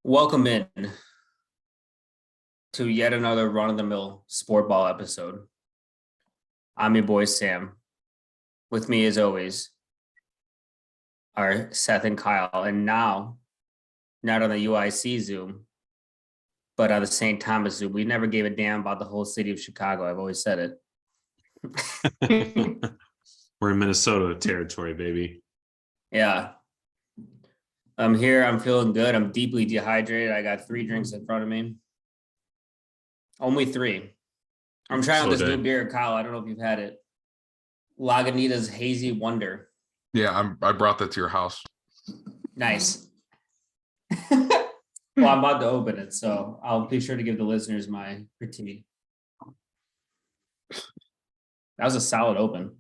Welcome in to yet another run-of-the-mill sport ball episode. I'm your boy Sam. With me, as always, are Seth and Kyle. And now, not on the UIC Zoom, but on the St. Thomas Zoom. We never gave a damn about the whole city of Chicago. I've always said it. We're in Minnesota territory, baby. Yeah. I'm here. I'm feeling good. I'm deeply dehydrated. I got 3 drinks in front of me. Only 3. I'm trying this new beer, Kyle. I don't know if you've had it. Lagunitas Hazy Wonder. Yeah, I brought that to your house. Nice. Well, I'm about to open it, so I'll be sure to give the listeners my critique. That was a solid open.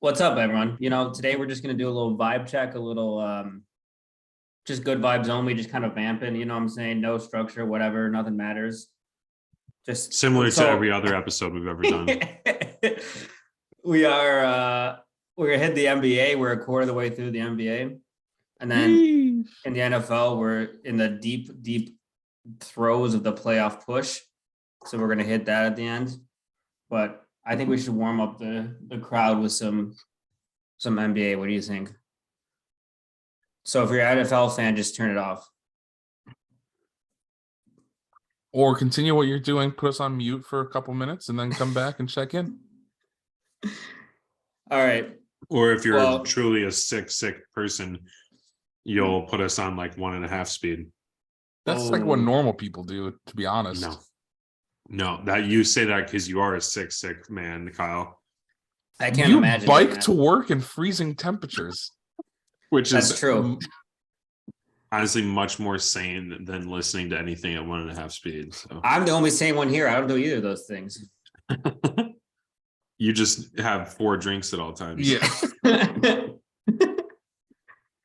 What's up, everyone? Today we're just going to do a little vibe check, a little just good vibes only, just kind of vamping, you know what I'm saying? No structure, whatever, nothing matters. Just similar to every other episode we've ever done. We're going to hit the NBA. We're a quarter of the way through the NBA. And then in the NFL, we're in the deep throes of the playoff push. So we're going to hit that at the end. But I think we should warm up the crowd with some NBA. What do you think? So if you're an NFL fan, just turn it off. Or continue what you're doing, put us on mute for a couple minutes, and then come back and check in. All right. Or if you're truly a sick person, you'll put us on like 1.5 speed. That's like what normal people do, to be honest. No, that you say that because you are a sick man, Kyle. I can't imagine. You bike to work in freezing temperatures. That's true. Honestly, much more sane than listening to anything at 1.5 speed. So. I'm the only sane one here. I don't do either of those things. You just have 4 drinks at all times. Yeah.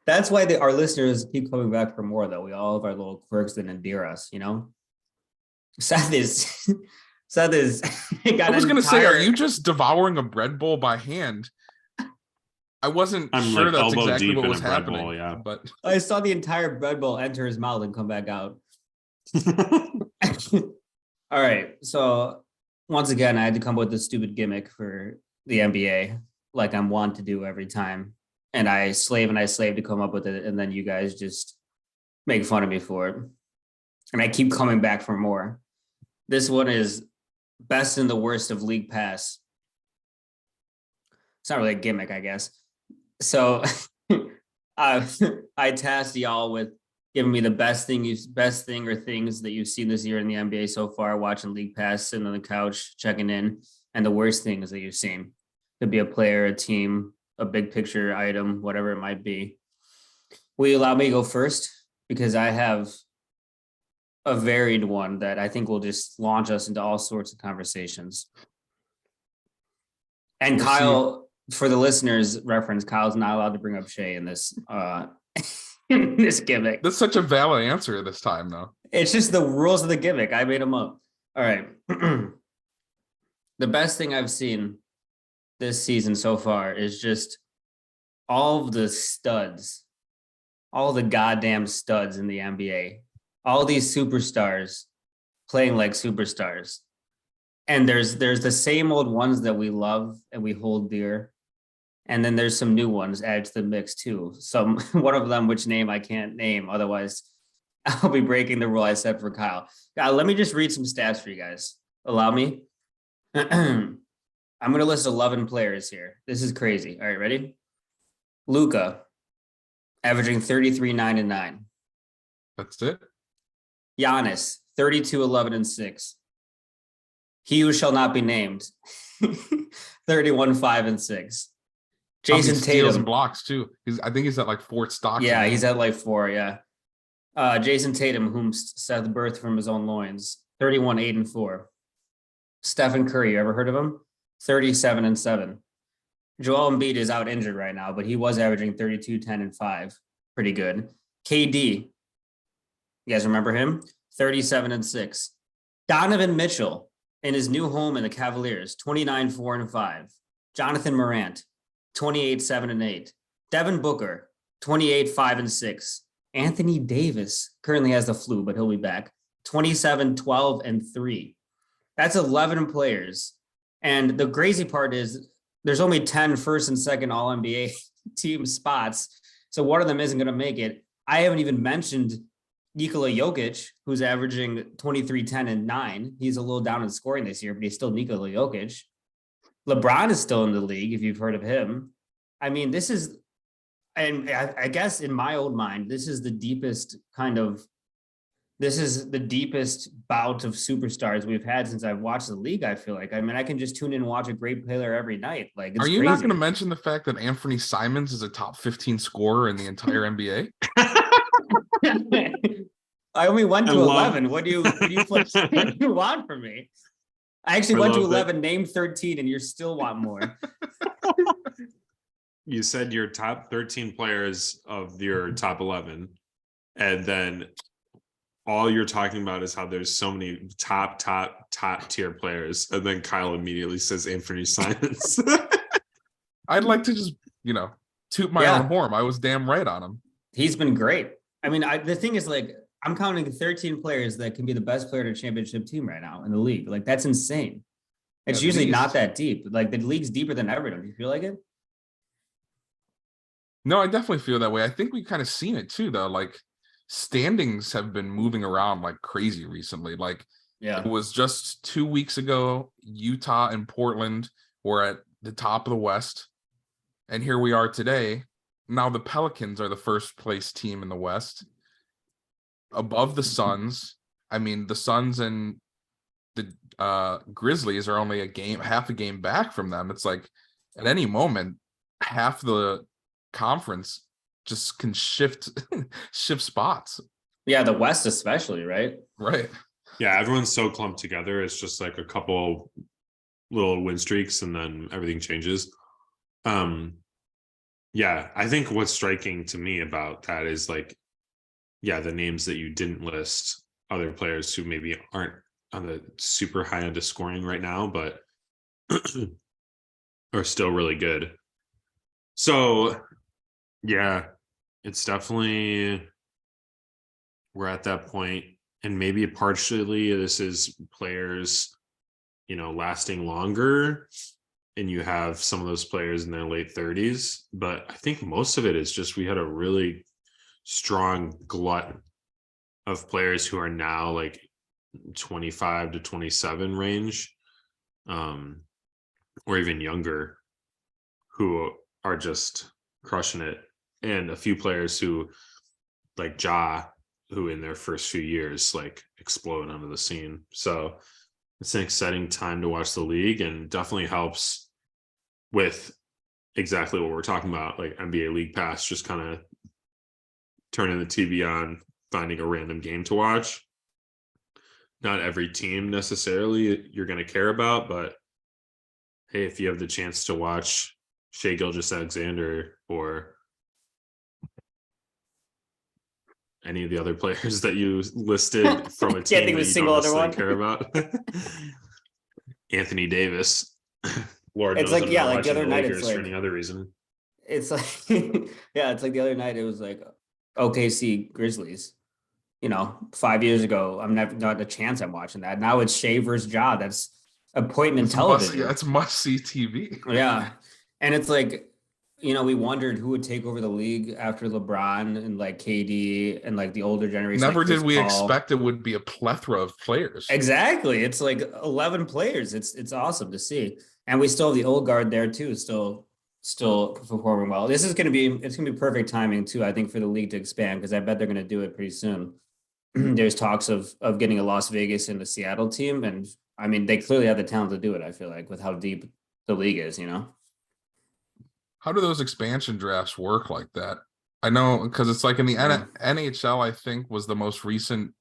That's why our listeners keep coming back for more, though. We all have our little quirks that endear us, you know? Seth is. I was going to say, are you just devouring a bread bowl by hand? I wasn't sure that's exactly what was happening. Bowl, yeah. But I saw the entire bread bowl enter his mouth and come back out. All right. So once again, I had to come up with this stupid gimmick for the NBA, like I'm wont to do every time. And I slave to come up with it. And then you guys just make fun of me for it. And I keep coming back for more. This one is best and the worst of League Pass. It's not really a gimmick, I guess. So I tasked y'all with giving me the best thing or things that you've seen this year in the NBA so far, watching League Pass, sitting on the couch, checking in, and the worst things that you've seen. Could be a player, a team, a big picture item, whatever it might be. Will you allow me to go first? Because I have a varied one that I think will just launch us into all sorts of conversations. And Kyle, for the listeners' reference, Kyle's not allowed to bring up Shea in this this gimmick. That's such a valid answer this time, though. It's just the rules of the gimmick. I made them up. All right. The best thing I've seen this season so far is just all of the studs, all the goddamn studs in the NBA, all these superstars playing like superstars. And there's the same old ones that we love and we hold dear. And then there's some new ones added to the mix too. One of them, which name I can't name, otherwise I'll be breaking the rule I set for Kyle. Let me just read some stats for you guys. Allow me. I'm going to list 11 players here. This is crazy. All right, ready? Luka, averaging 33, 9, and 9. That's it. Giannis, 32, 11, and 6. He who shall not be named, 31, 5, and 6. Jason Tatum. And blocks too. I think he's at like 4 stocks. Yeah, he's at like 4. Yeah. Jason Tatum, whom Seth birthed from his own loins, 31, 8, and 4. Stephen Curry, you ever heard of him? 37 and 7. Joel Embiid is out injured right now, but he was averaging 32, 10, and 5. Pretty good. KD, you guys remember him? 37 and 6. Donovan Mitchell in his new home in the Cavaliers, 29, 4, and 5. Jonathan Morant, 28, 7, and 8. Devin Booker, 28, 5, and 6. Anthony Davis currently has the flu, but he'll be back. 27, 12, and 3. That's 11 players. And the crazy part is there's only 10 first and second All NBA team spots. So one of them isn't going to make it. I haven't even mentioned Nikola Jokic, who's averaging 23, 10, and 9. He's a little down in scoring this year, but he's still Nikola Jokic. LeBron is still in the league, if you've heard of him. I mean, this is, and I guess in my old mind, this is the deepest bout of superstars we've had since I've watched the league, I feel like. I mean, I can just tune in and watch a great player every night. Like, it's Are you crazy. not going to mention the fact that Anthony Simons is a top 15 scorer in the entire NBA? I only went to 11. What do you want from me? I actually went to 11, named 13, and you still want more. You said your top 13 players of your top 11, and then all you're talking about is how there's so many top tier players, and then Kyle immediately says Anthony Simons. I'd like to just, toot my own horn. I was damn right on him. He's been great. I mean, the thing is, like, I'm counting 13 players that can be the best player in a championship team right now in the league. Like, that's insane. It's usually not that deep. Like, the league's deeper than ever. Do you feel like it? No, I definitely feel that way. I think we've kind of seen it too, though. Like, standings have been moving around like crazy recently. Like, it was just 2 weeks ago, Utah and Portland were at the top of the West. And here we are today. Now the Pelicans are the first place team in the West, above the Suns. I mean, the Suns and the Grizzlies are only half a game back from them. It's like at any moment, half the conference just can shift spots. Yeah, the West especially, right? Right. Yeah, everyone's so clumped together. It's just like a couple little win streaks and then everything changes. Yeah, I think what's striking to me about that is like, the names that you didn't list, other players who maybe aren't on the super high end of scoring right now, but are still really good. So, yeah, it's definitely, we're at that point, and maybe partially this is players, lasting longer, and you have some of those players in their late 30s, but I think most of it is just we had a really strong glut of players who are now like 25 to 27 range, or even younger, who are just crushing it, and a few players who like Ja, who in their first few years like explode onto the scene. So it's an exciting time to watch the league, and definitely helps with exactly what we're talking about, like NBA League Pass, just kind of turning the TV on, finding a random game to watch. Not every team necessarily you're going to care about, but hey, if you have the chance to watch Shai Gilgeous-Alexander or any of the other players that you listed from a team that you don't necessarily care about, Anthony Davis, Lord it's knows like, I'm not like the watching other the night, Lakers it's like, for any other reason. It's like, it's like the other night, it was like OKC Grizzlies. 5 years ago, I'm not a chance I'm watching that. Now it's Shai versus Ja. That's appointment television. That's must-see TV. Yeah. And it's like, we wondered who would take over the league after LeBron and like KD and like the older generation. Never like did we expect it would be a plethora of players. Exactly. It's like 11 players. It's awesome to see. And we still have the old guard there too, still performing well. It's gonna be perfect timing too, I think, for the league to expand, because I bet they're gonna do it pretty soon. There's talks of getting a Las Vegas and the Seattle team, and I mean, they clearly have the talent to do it, I feel like, with how deep the league is. How do those expansion drafts work like that? I know, because it's like in the NHL, I think, was the most recent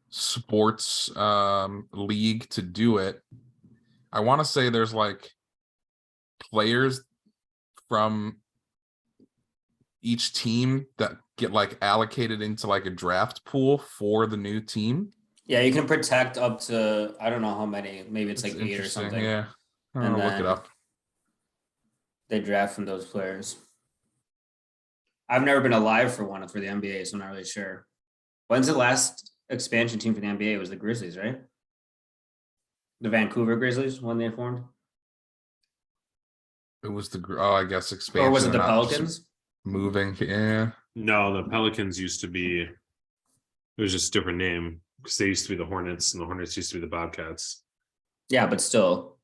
sports league to do it. I want to say there's like players from each team that get like allocated into like a draft pool for the new team. Yeah, you can protect up to, I don't know how many, maybe it's like 8 or something. Yeah, I'll look it up. They draft from those players. I've never been alive for one for the NBA, so I'm not really sure. When's the last expansion team for the NBA? It was the Grizzlies, right? The Vancouver Grizzlies when they formed, It was I guess expansion. or was it the not just Pelicans? moving? Yeah. No, the Pelicans used to be. It was just a different name because they used to be the Hornets, and the Hornets used to be the Bobcats. Yeah, but still,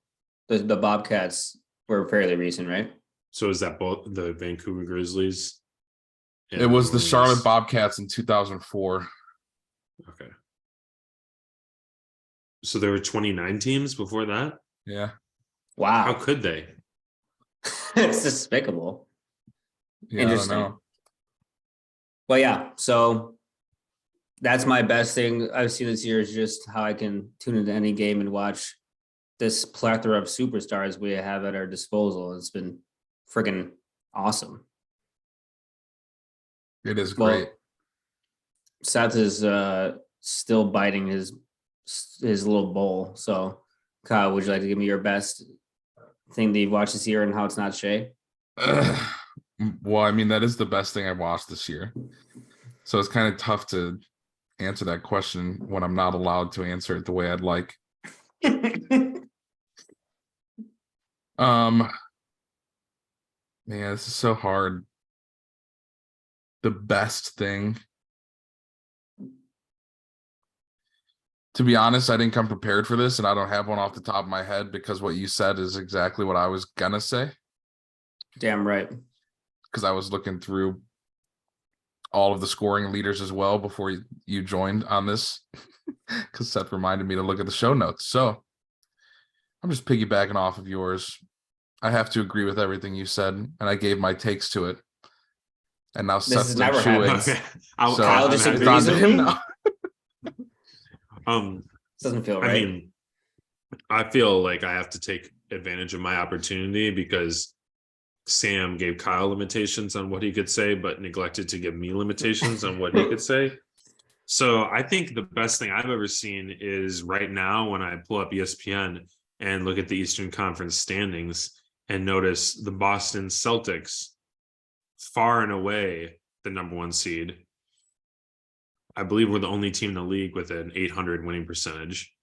the Bobcats were fairly recent, right? So is that both the Vancouver Grizzlies? It was the New Charlotte Orleans? Bobcats in 2004. Okay. So there were 29 teams before that. Yeah. How Wow, could they? it's despicable. Yeah, Interesting. I don't know. Well, yeah, so that's my best thing I've seen this year is just how I can tune into any game and watch this plethora of superstars we have at our disposal. It's been freaking awesome. It is Well, great. Seth is still biting his little bowl. So, Kyle, would you like to give me your best thing that you've watched this year and how it's not Shea? Well, I mean, that is the best thing I've watched this year. So it's kind of tough to answer that question when I'm not allowed to answer it the way I'd like. Man, this is so hard. The best thing. To be honest, I didn't come prepared for this, and I don't have one off the top of my head because what you said is exactly what I was gonna say. Damn right. Because I was looking through all of the scoring leaders as well before you joined on this. Because Seth reminded me to look at the show notes. So I'm just piggybacking off of yours. I have to agree with everything you said, and I gave my takes to it. And now Seth's done never chewing. happened. Okay. So Kyle I'm disagrees it's on to with him me? now. Doesn't feel I right. mean, I feel like I have to take advantage of my opportunity because Sam gave Kyle limitations on what he could say, but neglected to give me limitations on what he could say. So I think the best thing I've ever seen is right now when I pull up ESPN and look at the Eastern Conference standings and notice the Boston Celtics far and away the number one seed. I believe we're the only team in the league with an 800 winning percentage.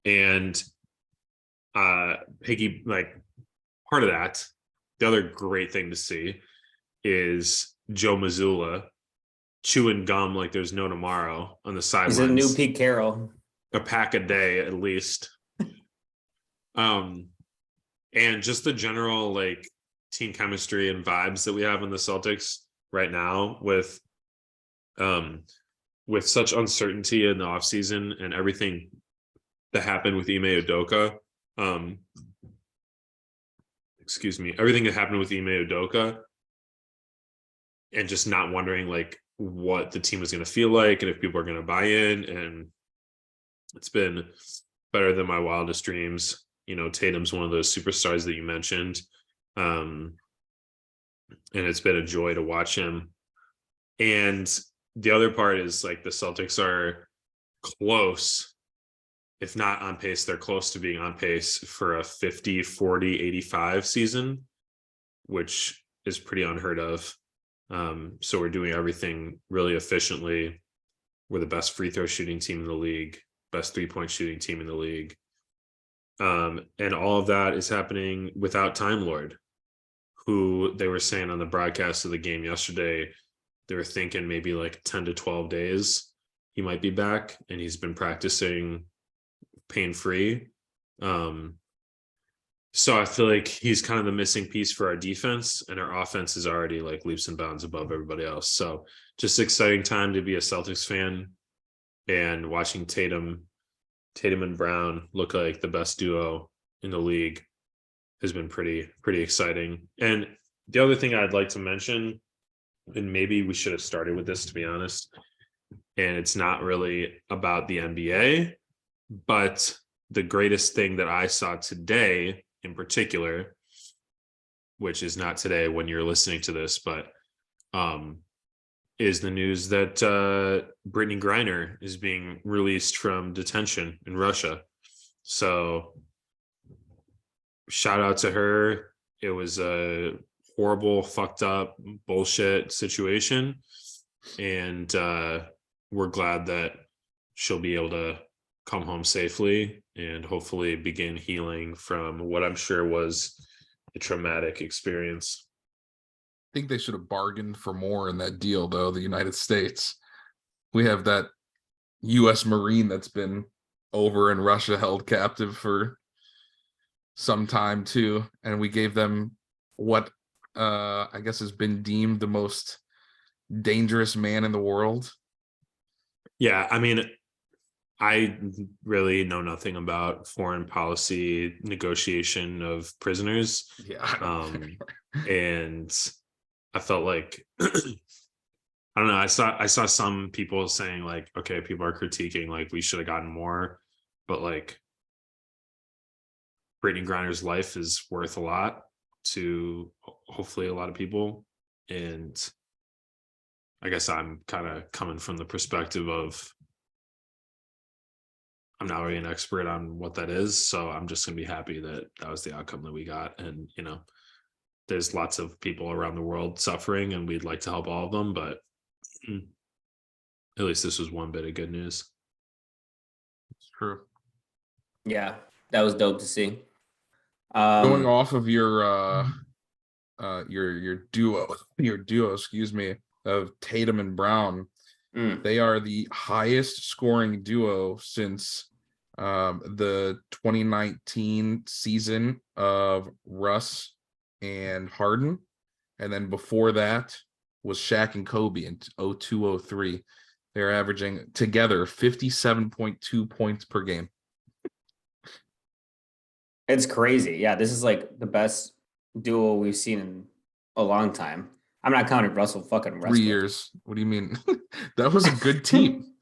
And Piggy, like part of that, the other great thing to see is Joe Mazzulla chewing gum like there's no tomorrow on the sidelines. He's a new Pete Carroll. A pack a day at least. And just the general like team chemistry and vibes that we have in the Celtics right now with such uncertainty in the offseason and everything that happened with Ime Udoka. Everything that happened with Ime Udoka and just not wondering like what the team was going to feel like and if people are going to buy in. And it's been better than my wildest dreams. You know, Tatum's one of those superstars that you mentioned. And it's been a joy to watch him. And the other part is like the Celtics are close, if not on pace, they're close to being on pace for a 50, 40, 85 season, which is pretty unheard of. So we're doing everything really efficiently. We're the best free throw shooting team in the league, best 3-point shooting team in the league. And all of that is happening without Time Lord, who they were saying on the broadcast of the game yesterday, they were thinking maybe like 10 to 12 days he might be back, and he's been practicing pain-free. So I feel like he's kind of the missing piece for our defense, and our offense is already like leaps and bounds above everybody else. So just exciting time to be a Celtics fan, and watching Tatum and Brown look like the best duo in the league has been pretty exciting. And the other thing I'd like to mention, and maybe we should have started with this, to be honest, and it's not really about the NBA, but the greatest thing that I saw today in particular, which is not today when you're listening to this, but is the news that Brittany Griner is being released from detention in Russia. So shout out to her. It was a horrible, fucked up bullshit situation. And we're glad that she'll be able to come home safely and hopefully begin healing from what I'm sure was a traumatic experience. I think they should have bargained for more in that deal, though. The United States, we have that U.S. Marine that's been over in Russia held captive for some time too, and we gave them what I guess has been deemed the most dangerous man in the world. Yeah, I mean, I really know nothing about foreign policy negotiation of prisoners. Yeah. And I felt like I don't know, I saw some people saying like, okay, people are critiquing like we should have gotten more, but like Brittany Griner's life is worth a lot to hopefully a lot of people. And I guess I'm kind of coming from the perspective of I'm not really an expert on what that is, so I'm just gonna be happy that that was the outcome that we got. And you know, there's lots of people around the world suffering, and we'd like to help all of them, but at least this was one bit of good news. It's true. Yeah, that was dope to see. Going off of your duo, excuse me, of Tatum and Brown, they are the highest scoring duo since the 2019 season of Russ and Harden, and then before that was Shaq and Kobe in 02-03. They're averaging together 57.2 points per game. It's crazy. Yeah, this is like the best duo we've seen in a long time. I'm not counting Russell fucking Westbrook. 3 years. What do you mean? That was a good team.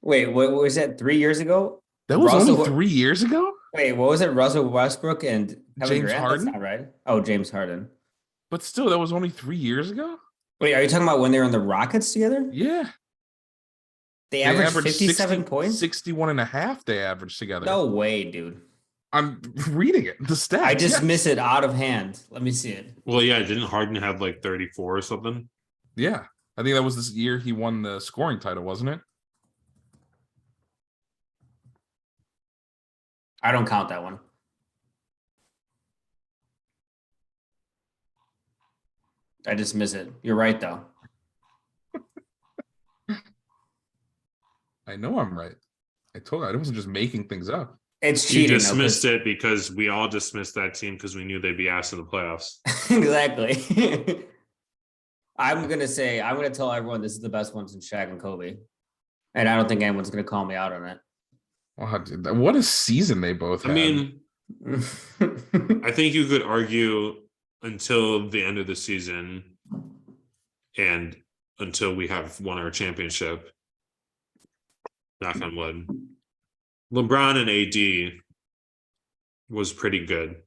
Wait, what was that 3 years ago? That was Russell, only 3 years ago? Wait, what was it? Russell Westbrook and Kevin James Durant? Harden? That's not right. Oh, James Harden. But still, that was only 3 years ago? Wait, are you talking about when they were in the Rockets together? Yeah. They averaged 57 points? 61 and a half they averaged together. No way, dude. I'm reading it. The stats. I just miss it out of hand. Let me see it. Well, yeah, didn't Harden have like 34 or something? Yeah. I think that was this year he won the scoring title, wasn't it? I don't count that one. I just miss it. You're right, though. I know I'm right. I told you I wasn't just making things up. It's You cheating. dismissed it because we all dismissed that team because we knew they'd be asked in the playoffs. Exactly. I'm gonna tell everyone this is the best one since Shaq and Kobe, and I don't think anyone's gonna call me out on it. Wow, dude, what a season they both had. I mean, I think you could argue until the end of the season and until we have won our championship, knock on wood, LeBron and AD was pretty good.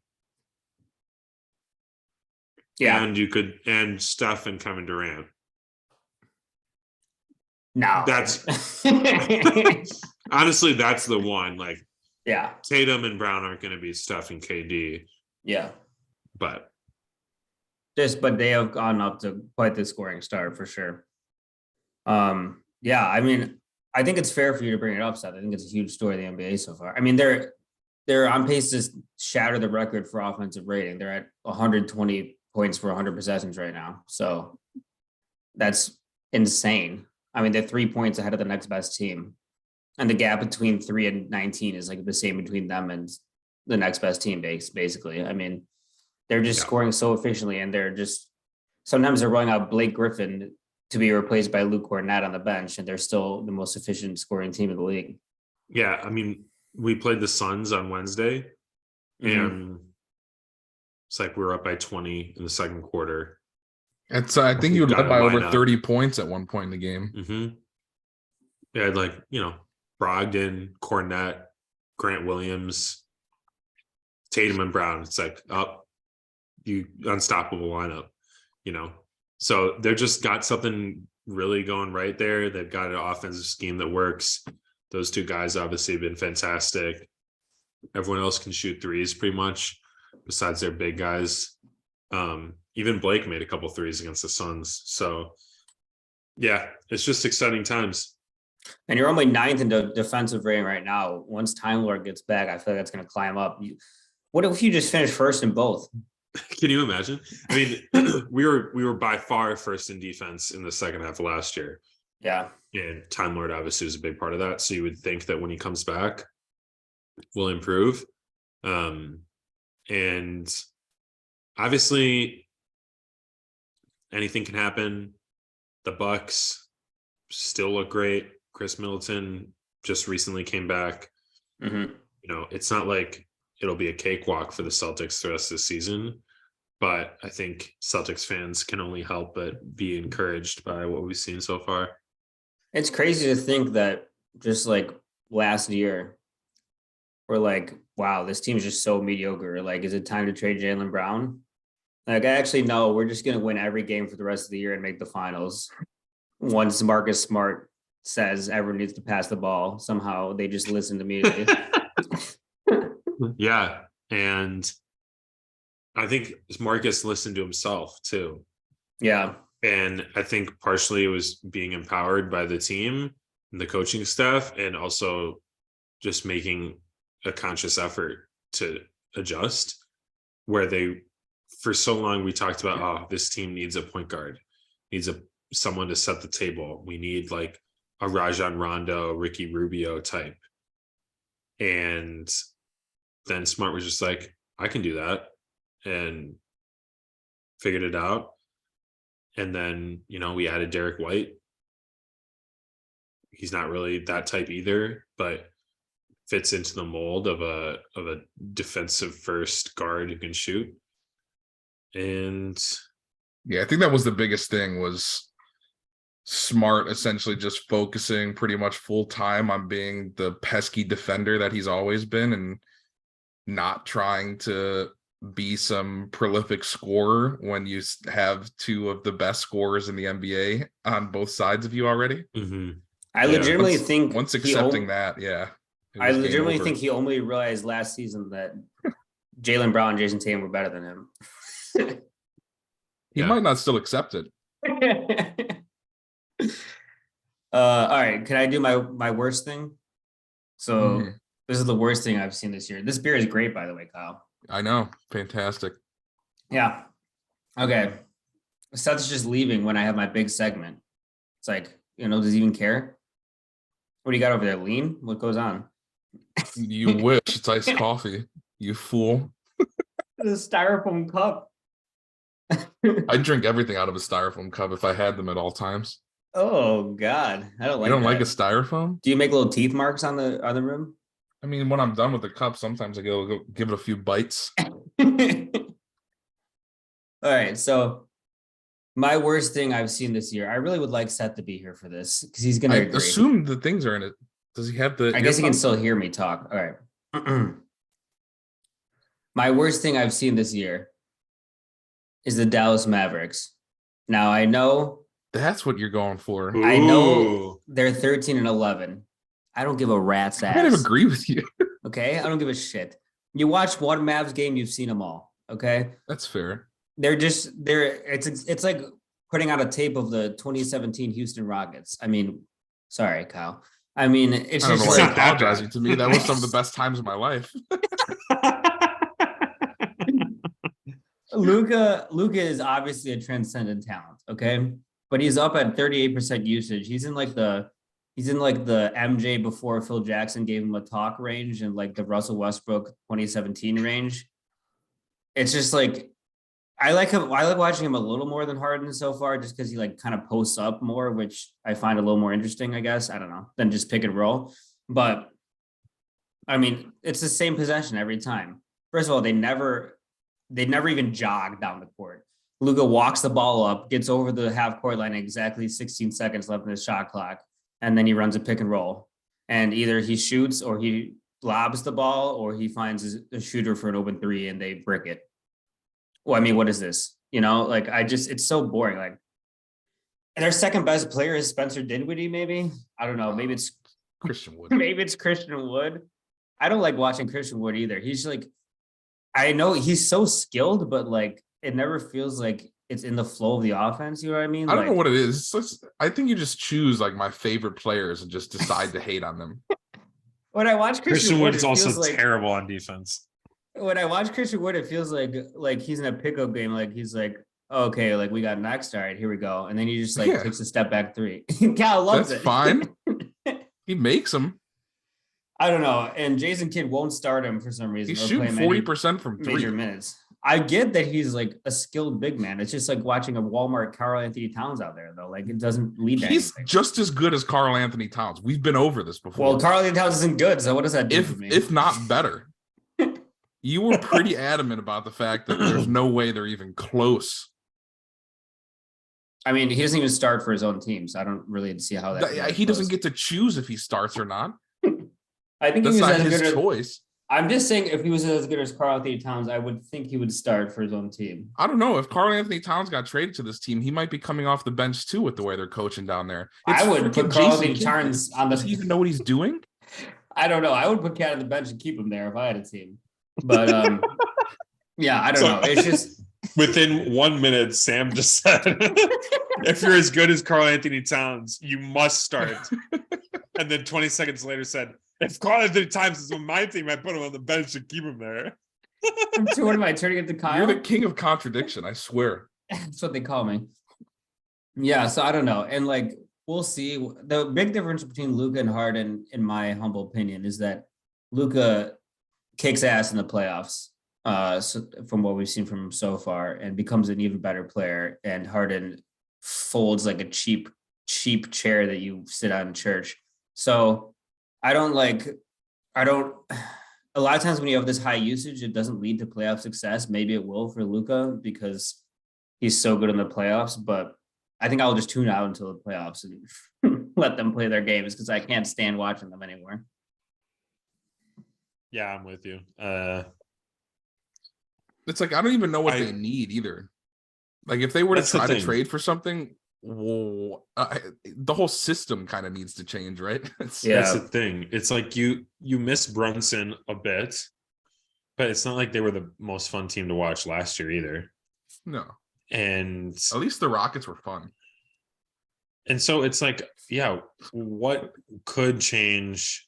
Yeah. And Steph and Kevin Durant. No. That's honestly, that's the one. Like, yeah. Tatum and Brown aren't going to be Steph and KD. Yeah. But they have gone up to quite the scoring start for sure. Yeah, I mean, I think it's fair for you to bring it up, Seth. I think it's a huge story of the NBA so far. I mean, they're on pace to shatter the record for offensive rating. They're at 120 points for 100 possessions right now. So that's insane. I mean, they're 3 points ahead of the next best team. And the gap between 3 and 19 is like the same between them and the next best team, basically. I mean, they're just scoring so efficiently, and sometimes they're rolling out Blake Griffin to be replaced by Luke Cornett on the bench, and they're still the most efficient scoring team in the league. yeah, I mean, we played the Suns on Wednesday, and it's like we were up by 20 in the second quarter. It's I think you led by over 30 points at one point in the game. Yeah, like, Brogdon, Cornett, Grant Williams, Tatum and Brown. It's like, you unstoppable lineup, So they're just got something really going right there. They've got an offensive scheme that works. Those two guys obviously have been fantastic. Everyone else can shoot threes pretty much, besides their big guys. even Blake made a couple threes against the Suns. So yeah, it's just exciting times. And you're only 9th in the defensive rating right now. Once Time Lord gets back, I feel like that's going to climb up. What if you just finish first in both? Can you imagine? I mean, we were by far first in defense in the second half of last year. Yeah. And Time Lord obviously is a big part of that. So you would think that when he comes back, we'll improve. And obviously anything can happen. The Bucks still look great. Chris Middleton just recently came back. Mm-hmm. You know, it's not like it'll be a cakewalk for the Celtics the rest of the season, but I think Celtics fans can only help but be encouraged by what we've seen so far. It's crazy to think that just like last year, we're like, wow, this team is just so mediocre. Like, is it time to trade Jaylen Brown? Like, actually, no, we're just going to win every game for the rest of the year and make the finals. Once Marcus Smart says everyone needs to pass the ball, somehow they just listened immediately. Yeah. And I think Marcus listened to himself too. Yeah. And I think partially it was being empowered by the team and the coaching staff, and also just making a conscious effort to adjust, where they, for so long, we talked about, oh, this team needs a point guard, needs someone to set the table. We need like a Rajon Rondo, Ricky Rubio type. And then Smart was just like, I can do that, and figured it out. And then, you know, we added Derek White. He's not really that type either, but fits into the mold of a defensive first guard who can shoot. And yeah, I think that was the biggest thing, was Smart essentially just focusing pretty much full time on being the pesky defender that he's always been, and not trying to be some prolific scorer when you have two of the best scorers in the NBA on both sides of you already. I legitimately think once accepting that, yeah. I legitimately think he only realized last season that Jaylen Brown and Jason Tatum were better than him. He might not still accept it. All right, can I do my worst thing? So this is the worst thing I've seen this year. This beer is great, by the way, Kyle. I know, fantastic. Yeah. Okay. Seth's just leaving when I have my big segment. It's like, you know, does he even care? What do you got over there? Lean? What goes on? You wish. It's iced coffee, you fool. The styrofoam cup. I'd drink everything out of a styrofoam cup if I had them at all times. Oh God, I don't like. You don't that. like a styrofoam? Do you make little teeth marks on the rim? I mean, when I'm done with the cup, sometimes I go give it a few bites. All right, so my worst thing I've seen this year. I really would like Seth to be here for this because he's gonna agree. Assume the things are in it. Does he have the? I guess he can still hear me talk. All right. My worst thing I've seen this year is the Dallas Mavericks. Now I know that's what you're going for. I know they're 13-11. I don't give a rat's ass. I kind of agree with you. Okay, I don't give a shit. You watch one Mavs game, you've seen them all. Okay, that's fair. It's like putting out a tape of the 2017 Houston Rockets. I mean, sorry, Kyle. I mean, it's just like apologizing to me. That was some of the best times of my life. Luka is obviously a transcendent talent, okay? But he's up at 38% usage. He's in like the MJ before Phil Jackson gave him a talk range, and like the Russell Westbrook 2017 range. It's just like I like watching him a little more than Harden so far, just because he like kind of posts up more, which I find a little more interesting, I guess. I don't know, than just pick and roll. But I mean, it's the same possession every time. First of all, they never even jog down the court. Luka walks the ball up, gets over the half court line, exactly 16 seconds left in the shot clock, and then he runs a pick and roll. And either he shoots or he lobs the ball, or he finds a shooter for an open three and they brick it. Well, I mean, what is this? You know, like it's so boring. Like, and their second best player is Spencer Dinwiddie, maybe. I don't know. Maybe it's Christian Wood. Maybe it's Christian Wood. I don't like watching Christian Wood either. He's like, I know he's so skilled, but like it never feels like it's in the flow of the offense. You know what I mean? I don't know what it is. I think you just choose like my favorite players and just decide to hate on them. When I watch Christian Wood, Wood is also terrible on defense. When I watch Christian Wood, it feels like he's in a pickup game. Like he's like, okay, like we got next. All right, here we go. And then he just takes a step back three. Cal loves That's it. fine. He makes them. I don't know. And Jason Kidd won't start him for some reason. He's shooting 40% from three. Major minutes. I get that he's like a skilled big man. It's just like watching a Walmart Karl Anthony Towns out there, though. Like it doesn't lead to He's anything. just as good as Karl Anthony Towns. We've been over this before. Well, Karl Anthony Towns isn't good, so what does that do for me? If not better. You were pretty adamant about the fact that there's no way they're even close. I mean, he doesn't even start for his own team, so I don't really see how that. He doesn't get to choose if he starts or not. I think that's he was not as his good choice. I'm just saying, if he was as good as Karl Anthony Towns, I would think he would start for his own team. I don't know. If Karl Anthony Towns got traded to this team, he might be coming off the bench too with the way they're coaching down there. I would put Karl Anthony Towns on the. Does he even know what he's doing? I don't know. I would put Cat on the bench and keep him there if I had a team. But yeah, I don't know. It's just within 1 minute, Sam just said, "If you're as good as Karl Anthony Towns, you must start." And then 20 seconds later said, "If Karl Anthony Towns is on my team, I put him on the bench to keep him there." What am I turning into Kyle? You're the king of contradiction, I swear. That's what they call me. Yeah, so I don't know. And like we'll see. The big difference between Luka and Harden, in my humble opinion, is that Luka kicks ass in the playoffs. So from what we've seen from him so far, and becomes an even better player. And Harden folds like a cheap chair that you sit on in church. So a lot of times when you have this high usage, it doesn't lead to playoff success. Maybe it will for Luka because he's so good in the playoffs, but I think I'll just tune out until the playoffs and let them play their games because I can't stand watching them anymore. Yeah, I'm with you. It's like I don't even know what they need either. Like if they were to try to trade for something, the whole system kind of needs to change, right? That's the thing. It's like you miss Brunson a bit, but it's not like they were the most fun team to watch last year either. No. And at least the Rockets were fun. And so it's like, yeah, what could change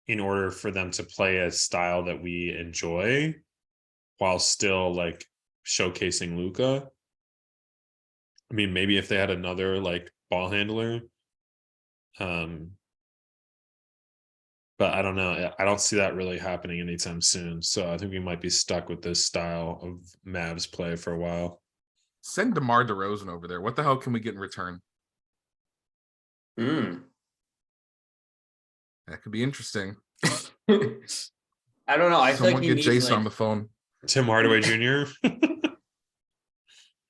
in order for them to play a style that we enjoy while still like showcasing Luka? I mean, maybe if they had another like ball handler, but I don't know. I don't see that really happening anytime soon. So I think we might be stuck with this style of Mavs play for a while. Send DeMar DeRozan over there. What the hell can we get in return? That could be interesting. I don't know. I feel like get Jason on the phone. Tim Hardaway Jr.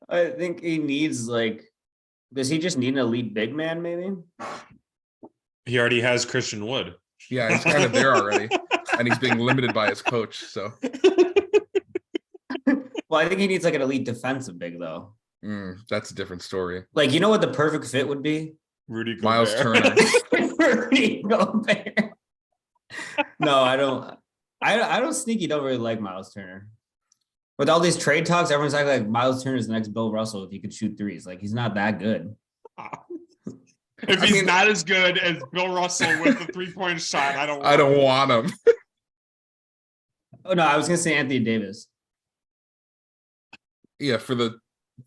I think he needs does he just need an elite big man maybe? He already has Christian Wood. Yeah, he's kind of there already. And he's being limited by his coach. So well, I think he needs like an elite defensive big though. That's a different story. Like, you know what the perfect fit would be? Rudy Gobert. Miles Turner. Rudy Gobert. No, I don't sneaky don't really like Miles Turner. With all these trade talks, everyone's acting like Miles Turner is the next Bill Russell if he could shoot threes. Like, he's not that good. If he's not as good as Bill Russell with the 3-point shot, I don't want him. Oh no, I was gonna say Anthony Davis. Yeah, for the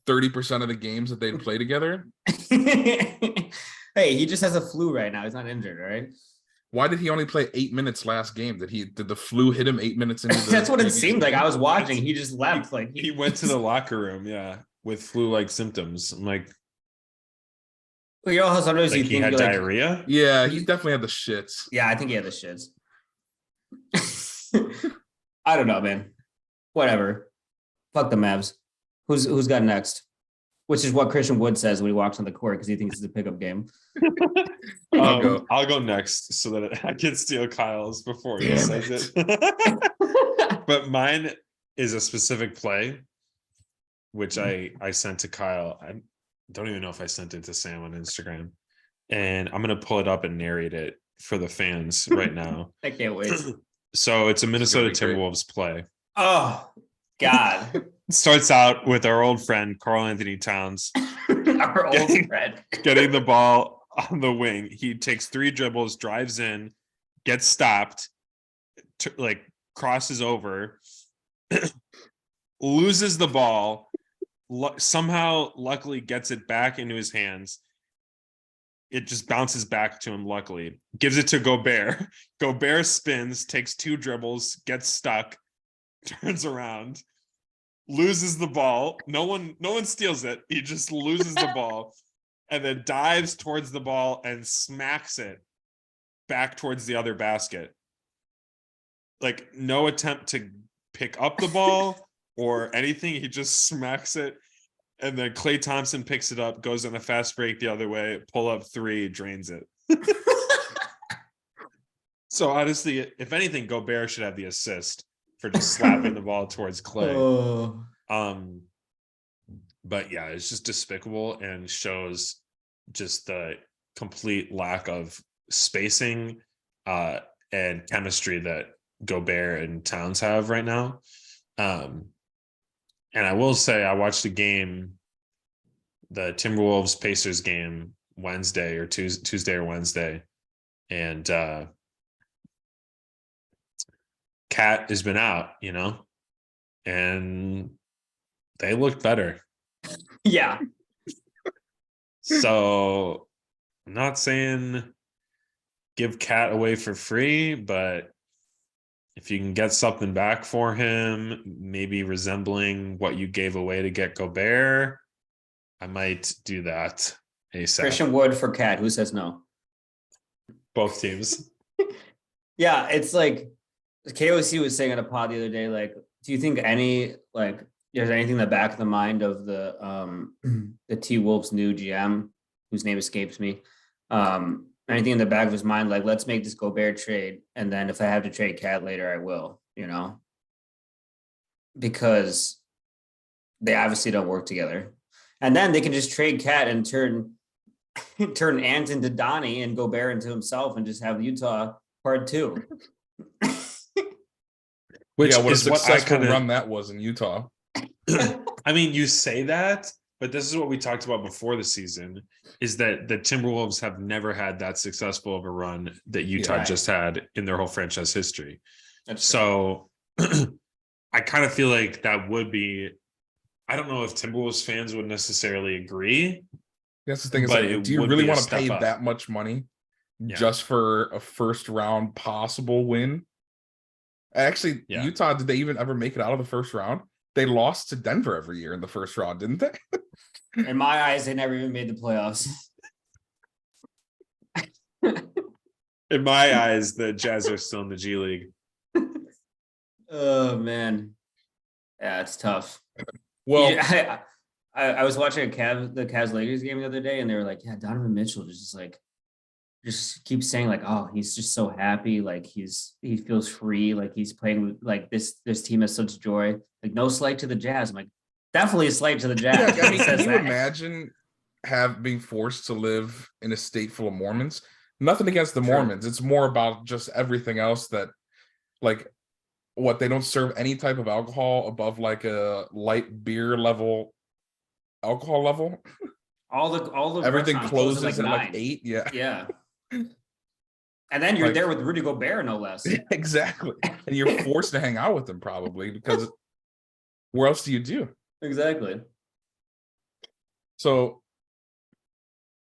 30% of the games that they'd play together. Hey, he just has a flu right now. He's not injured, all right? Why did he only play 8 minutes last game? Did the flu hit him 8 minutes into the That's what it seemed like. I was watching. He just left. He went to the locker room, with flu-like symptoms. I'm like, well, you know how sometimes you think he had diarrhea? Yeah, he definitely had the shits. Yeah, I think he had the shits. I don't know, man. Whatever. Fuck the Mavs. Who's got next? Which is what Christian Wood says when he walks on the court because he thinks it's a pickup game. I'll go next so that I can steal Kyle's before he says it. But mine is a specific play, which I sent to Kyle. I don't even know if I sent it to Sam on Instagram. And I'm going to pull it up and narrate it for the fans right now. I can't wait. So it's a Minnesota Timberwolves play. Oh, God. starts out with our old friend Carl Anthony Towns Our old Getting- friend. getting the ball on the wing. He takes 3 dribbles, drives in, gets stopped, like crosses over, loses the ball, somehow luckily gets it back into his hands. It just bounces back to him, luckily. Gives it to Gobert. Gobert spins, takes 2 dribbles, gets stuck, turns around, loses the ball. No one steals it. He just loses the ball and then dives towards the ball and smacks it back towards the other basket. Like, no attempt to pick up the ball or anything. He just smacks it. And then Klay Thompson picks it up, goes on a fast break the other way, pull up 3, drains it. So honestly, if anything, Gobert should have the assist for just slapping the ball towards Klay. Oh. But yeah, it's just despicable and shows just the complete lack of spacing and chemistry that Gobert and Towns have right now. And I will say, I watched the game, the Timberwolves Pacers game Wednesday or Tuesday or Wednesday, and Cat has been out, and they looked better. Yeah. So I'm not saying give Cat away for free, but if you can get something back for him, maybe resembling what you gave away to get Gobert, I might do that ASAP. Christian Wood for Cat. Who says no? Both teams. Yeah, it's like KOC was saying on a pod the other day, like, do you think there's anything in the back of the mind of the T-Wolves new GM, whose name escapes me, anything in the back of his mind, like, let's make this Gobert trade, and then if I have to trade Cat later, I will, because they obviously don't work together. And then they can just trade Cat and turn Ant into Donnie and Gobert into himself and just have Utah part 2. Which what a is what I successful kind of run that was in Utah. I mean, you say that, but this is what we talked about before the season, is that the Timberwolves have never had that successful of a run that Utah just had in their whole franchise history. So I kind of feel like that would be, I don't know if Timberwolves fans would necessarily agree. That's the thing, is but like, it do you would really be a want to step pay up. that much money Yeah. just for a first round possible win? Actually, Yeah. Utah, did they even ever make it out of the first round? They lost to Denver every year in the first round, didn't they? In my eyes, they never even made the playoffs. In my eyes, the Jazz are still in the G League. Oh man, yeah, it's tough. Well, Yeah, I was watching the Cavs Lakers game the other day, and they were like, "Yeah, Donovan Mitchell just keeps saying like, oh, he's just so happy, like he feels free, like he's playing with like this team has such joy." Like, no slight to the Jazz. I'm like, definitely a slight to the Jazz. yeah, I mean, Says can you that. imagine being forced to live in a state full of Mormons? Nothing against the True. Mormons. It's more about just everything else that, like, what, they don't serve any type of alcohol above like a light beer level alcohol level. All the Everything restaurants close closes at like 9. 8. Yeah. Yeah. And then you're Like- there with Rudy Gobert, no less. Exactly. And you're forced to hang out with them probably, because where else do you do? Exactly. So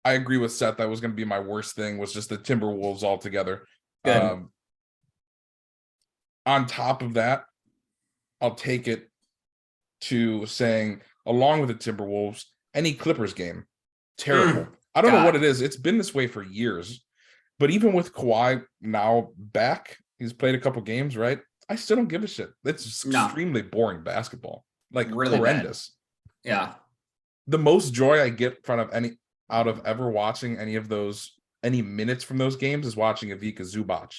I agree with Seth. That was going to be my worst thing, was just the Timberwolves altogether. Good. On top of that, I'll take it to saying, along with the Timberwolves, any Clippers game, terrible. I don't know God. what it is. It's been this way for years. But even with Kawhi now back, he's played a couple games, right? I still don't give a shit. It's No. extremely boring basketball. Like, Really horrendous. Yeah. The most joy I get out of ever watching any minutes from those games is watching Ivica Zubac.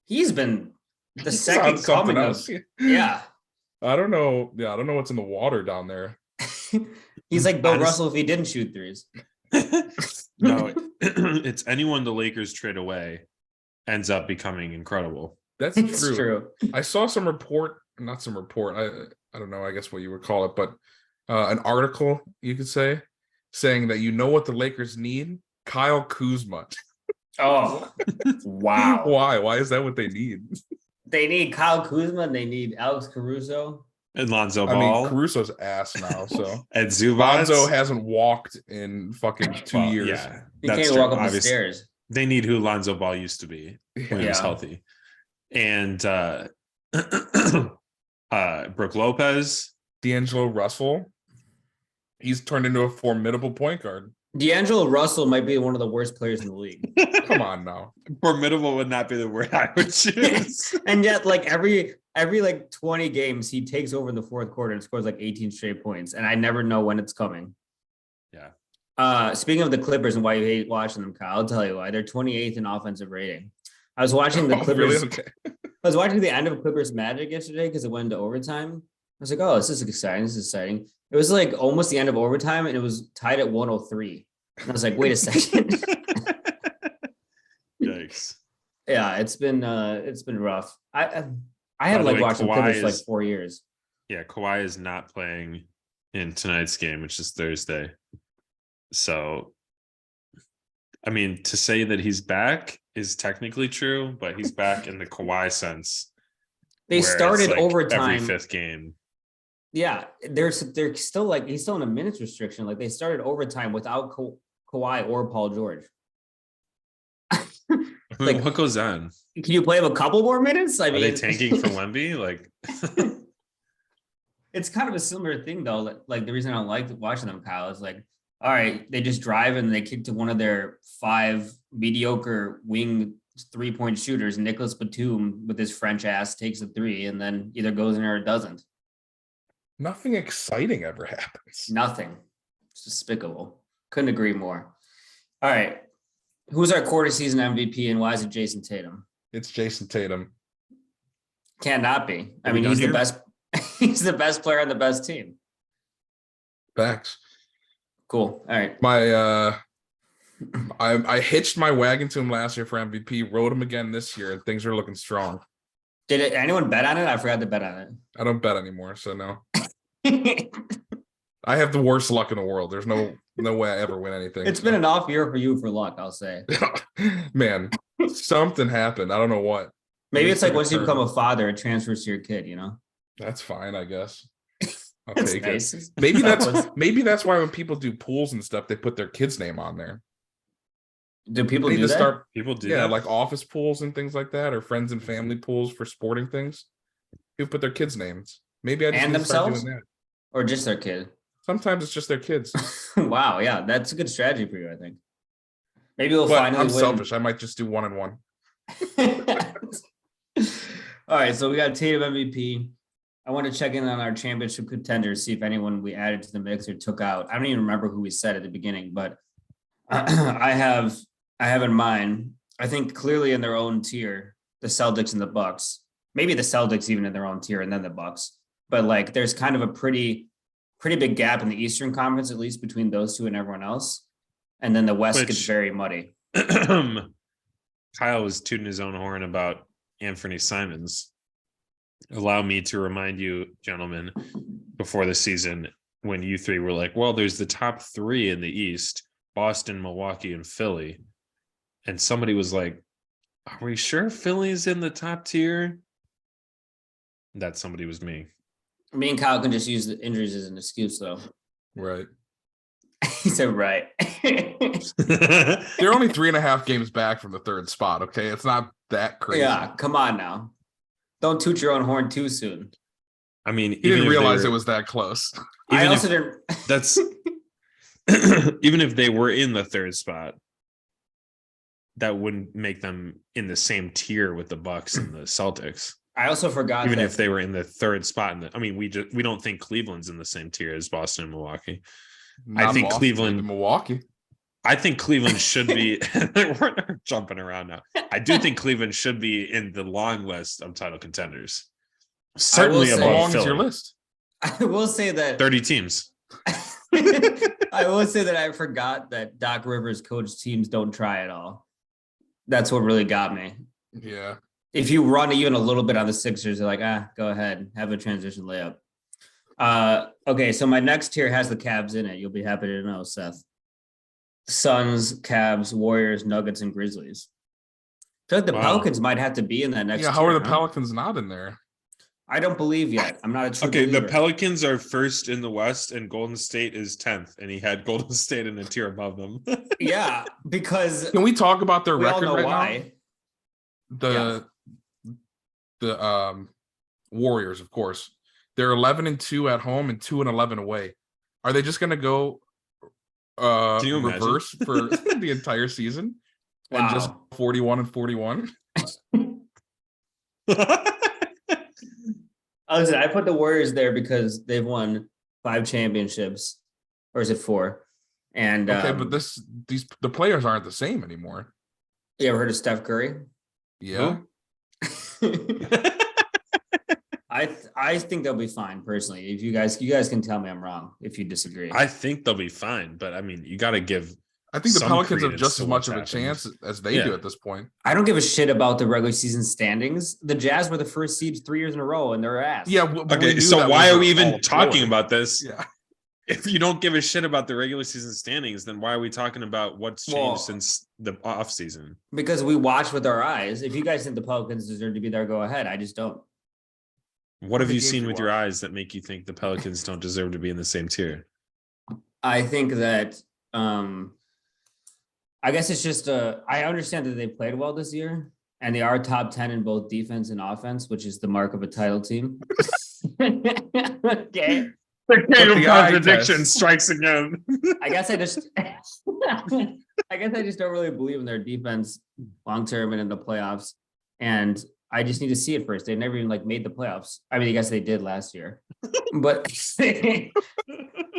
He's been the He's second on something coming else. of. Yeah. I don't know. Yeah, I don't know what's in the water down there. He's like Bill Russell if he didn't shoot threes. No, it's anyone the Lakers trade away ends up becoming incredible. That's It's true. true. I saw some report not some report. I don't know. I guess what you would call it, but an article you could say saying that what the Lakers need? Kyle Kuzma. Oh, wow. Why? Why is that what they need? They need Kyle Kuzma and they need Alex Caruso. And Lonzo I mean, Ball. Caruso's ass now, so And Zubac. Lonzo hasn't walked in fucking 2 years. Yeah, He can't walk up the stairs. They need who Lonzo Ball used to be when he was healthy. And Brooke Lopez. D'Angelo Russell. He's turned into a formidable point guard. D'Angelo Russell might be one of the worst players in the league. Come on now. Formidable would not be the word I would choose. And yet, like every like 20 games, he takes over in the fourth quarter and scores like 18 straight points. And I never know when it's coming. Yeah. Speaking of the Clippers and why you hate watching them, Kyle, I'll tell you why. They're 28th in offensive rating. I was watching the Clippers. Really? Okay. I was watching the end of Clippers Magic yesterday because it went into overtime. I was like, oh, this is exciting. This is exciting. It was like almost the end of overtime and it was tied at 103. And I was like, wait a second. Yikes. Yeah, it's been rough. I haven't like watched the Clippers for like 4 years. Yeah, Kawhi is not playing in tonight's game, which is Thursday. So, I mean, to say that he's back is technically true, but he's back in the Kawhi sense. They started like overtime every fifth game. Yeah, they're still like he's still in a minutes restriction. Like they started overtime without Kawhi or Paul George. Like, what goes on? Can you play him a couple more minutes? I mean, are they tanking for Wemby? Like, it's kind of a similar thing though. Like the reason I don't like watching them, Kyle, is like, all right, they just drive and they kick to one of their 5 mediocre wing 3-point shooters. Nicholas Batum with his French ass takes a 3 and then either goes in or it doesn't. Nothing exciting ever happens. Nothing. It's despicable. Couldn't agree more. All right. Who's our quarter season MVP and why is it Jason Tatum? It's Jason Tatum. Cannot be. I mean, he's the best. He's the best player on the best team. Facts. Cool. All right. I hitched my wagon to him last year for MVP, rode him again this year, and things are looking strong. Did anyone bet on it? I forgot to bet on it. I don't bet anymore, so no. I have the worst luck in the world. There's no way I ever win anything. It's been an off year for you for luck, I'll say. Man, something happened. I don't know what. Maybe it's like once you become a father, it transfers to your kid, you know? That's fine, I guess. I'll That's take nice. it. Maybe that's why when people do pools and stuff, they put their kid's name on there. Do people do that? People do yeah, that? like office pools and things like that, or friends and family pools for sporting things. People put their kids' names. Maybe I just need to start doing that. Or just their kid? Sometimes it's just their kids. Wow, yeah, that's a good strategy for you, I think. Maybe we'll But finally I'm win. selfish. I might just do 1 and 1. All right, so we got Tatum MVP. I want to check in on our championship contenders, see if anyone we added to the mix or took out. I don't even remember who we said at the beginning, but I have in mind, I think clearly in their own tier, the Celtics and the Bucks. Maybe the Celtics even in their own tier and then the Bucks. But like there's kind of a pretty big gap in the Eastern Conference, at least between those two and everyone else. And then the West gets very muddy. Kyle was tooting his own horn about Anthony Simons. Allow me to remind you, gentlemen, before the season, when you three were like, well, there's the top 3 in the East, Boston, Milwaukee, and Philly. And somebody was like, are we sure Philly's in the top tier? That somebody was me. Me and Kyle can just use the injuries as an excuse, though. Right. He said, right. They're only 3.5 games back from the 3rd spot, okay? It's not that crazy. Yeah, come on now. Don't toot your own horn too soon. I mean, you didn't realize it was that close. I also didn't. That's even if they were in the 3rd spot, that wouldn't make them in the same tier with the Bucks and the Celtics. I also forgot even if they were in the 3rd spot. We don't think Cleveland's in the same tier as Boston and Milwaukee. Not I think Boston, Cleveland, Milwaukee. I think Cleveland should be. We're jumping around now. I do think Cleveland should be in the long list of title contenders. Certainly How above long is Philly. your list? I will say that 30 teams. I will say that I forgot that Doc Rivers coached teams don't try at all. That's what really got me. Yeah. If you run even a little bit on the Sixers, they're like, go ahead, have a transition layup. Okay, so my next tier has the Cavs in it. You'll be happy to know, Seth. Suns, Cavs, Warriors, Nuggets, and Grizzlies. I feel like the Pelicans might have to be in that next Yeah, how tier, are the Pelicans not in there? I don't believe yet. I'm not a true believer. The Pelicans are first in the West, and Golden State is 10th, and he had Golden State in a tier above them. Yeah, because can we talk about their we all record know right why. now? The Warriors, of course, they're 11-2 at home and 2-11 away. Are they just going to go reverse for the entire season and just 41-41? Listen, I put the Warriors there because they've won 5 championships, or is it 4? And okay, but the players aren't the same anymore. You ever heard of Steph Curry? Yeah. I think they'll be fine personally. If you guys can tell me I'm wrong if you disagree. I think they'll be fine, but I mean, you got to give. I think the Pelicans have just as much of a chance as they do at this point. I don't give a shit about the regular season standings. The Jazz were the first seeds 3 years in a row, and they're ass. Yeah. Okay, so why are we even talking about this? Yeah. If you don't give a shit about the regular season standings, then why are we talking about what's changed since the off season? Because we watch with our eyes. If you guys think the Pelicans deserve to be there, go ahead. I just don't. What have you seen with your eyes that make you think the Pelicans don't deserve to be in the same tier? I think that I guess it's just I understand that they played well this year, and they are top 10 in both defense and offense, which is the mark of a title team. Okay. The King of Contradiction strikes again. I guess I just don't really believe in their defense long term and in the playoffs. And I just need to see it first. They've never even made the playoffs. I mean, I guess they did last year. But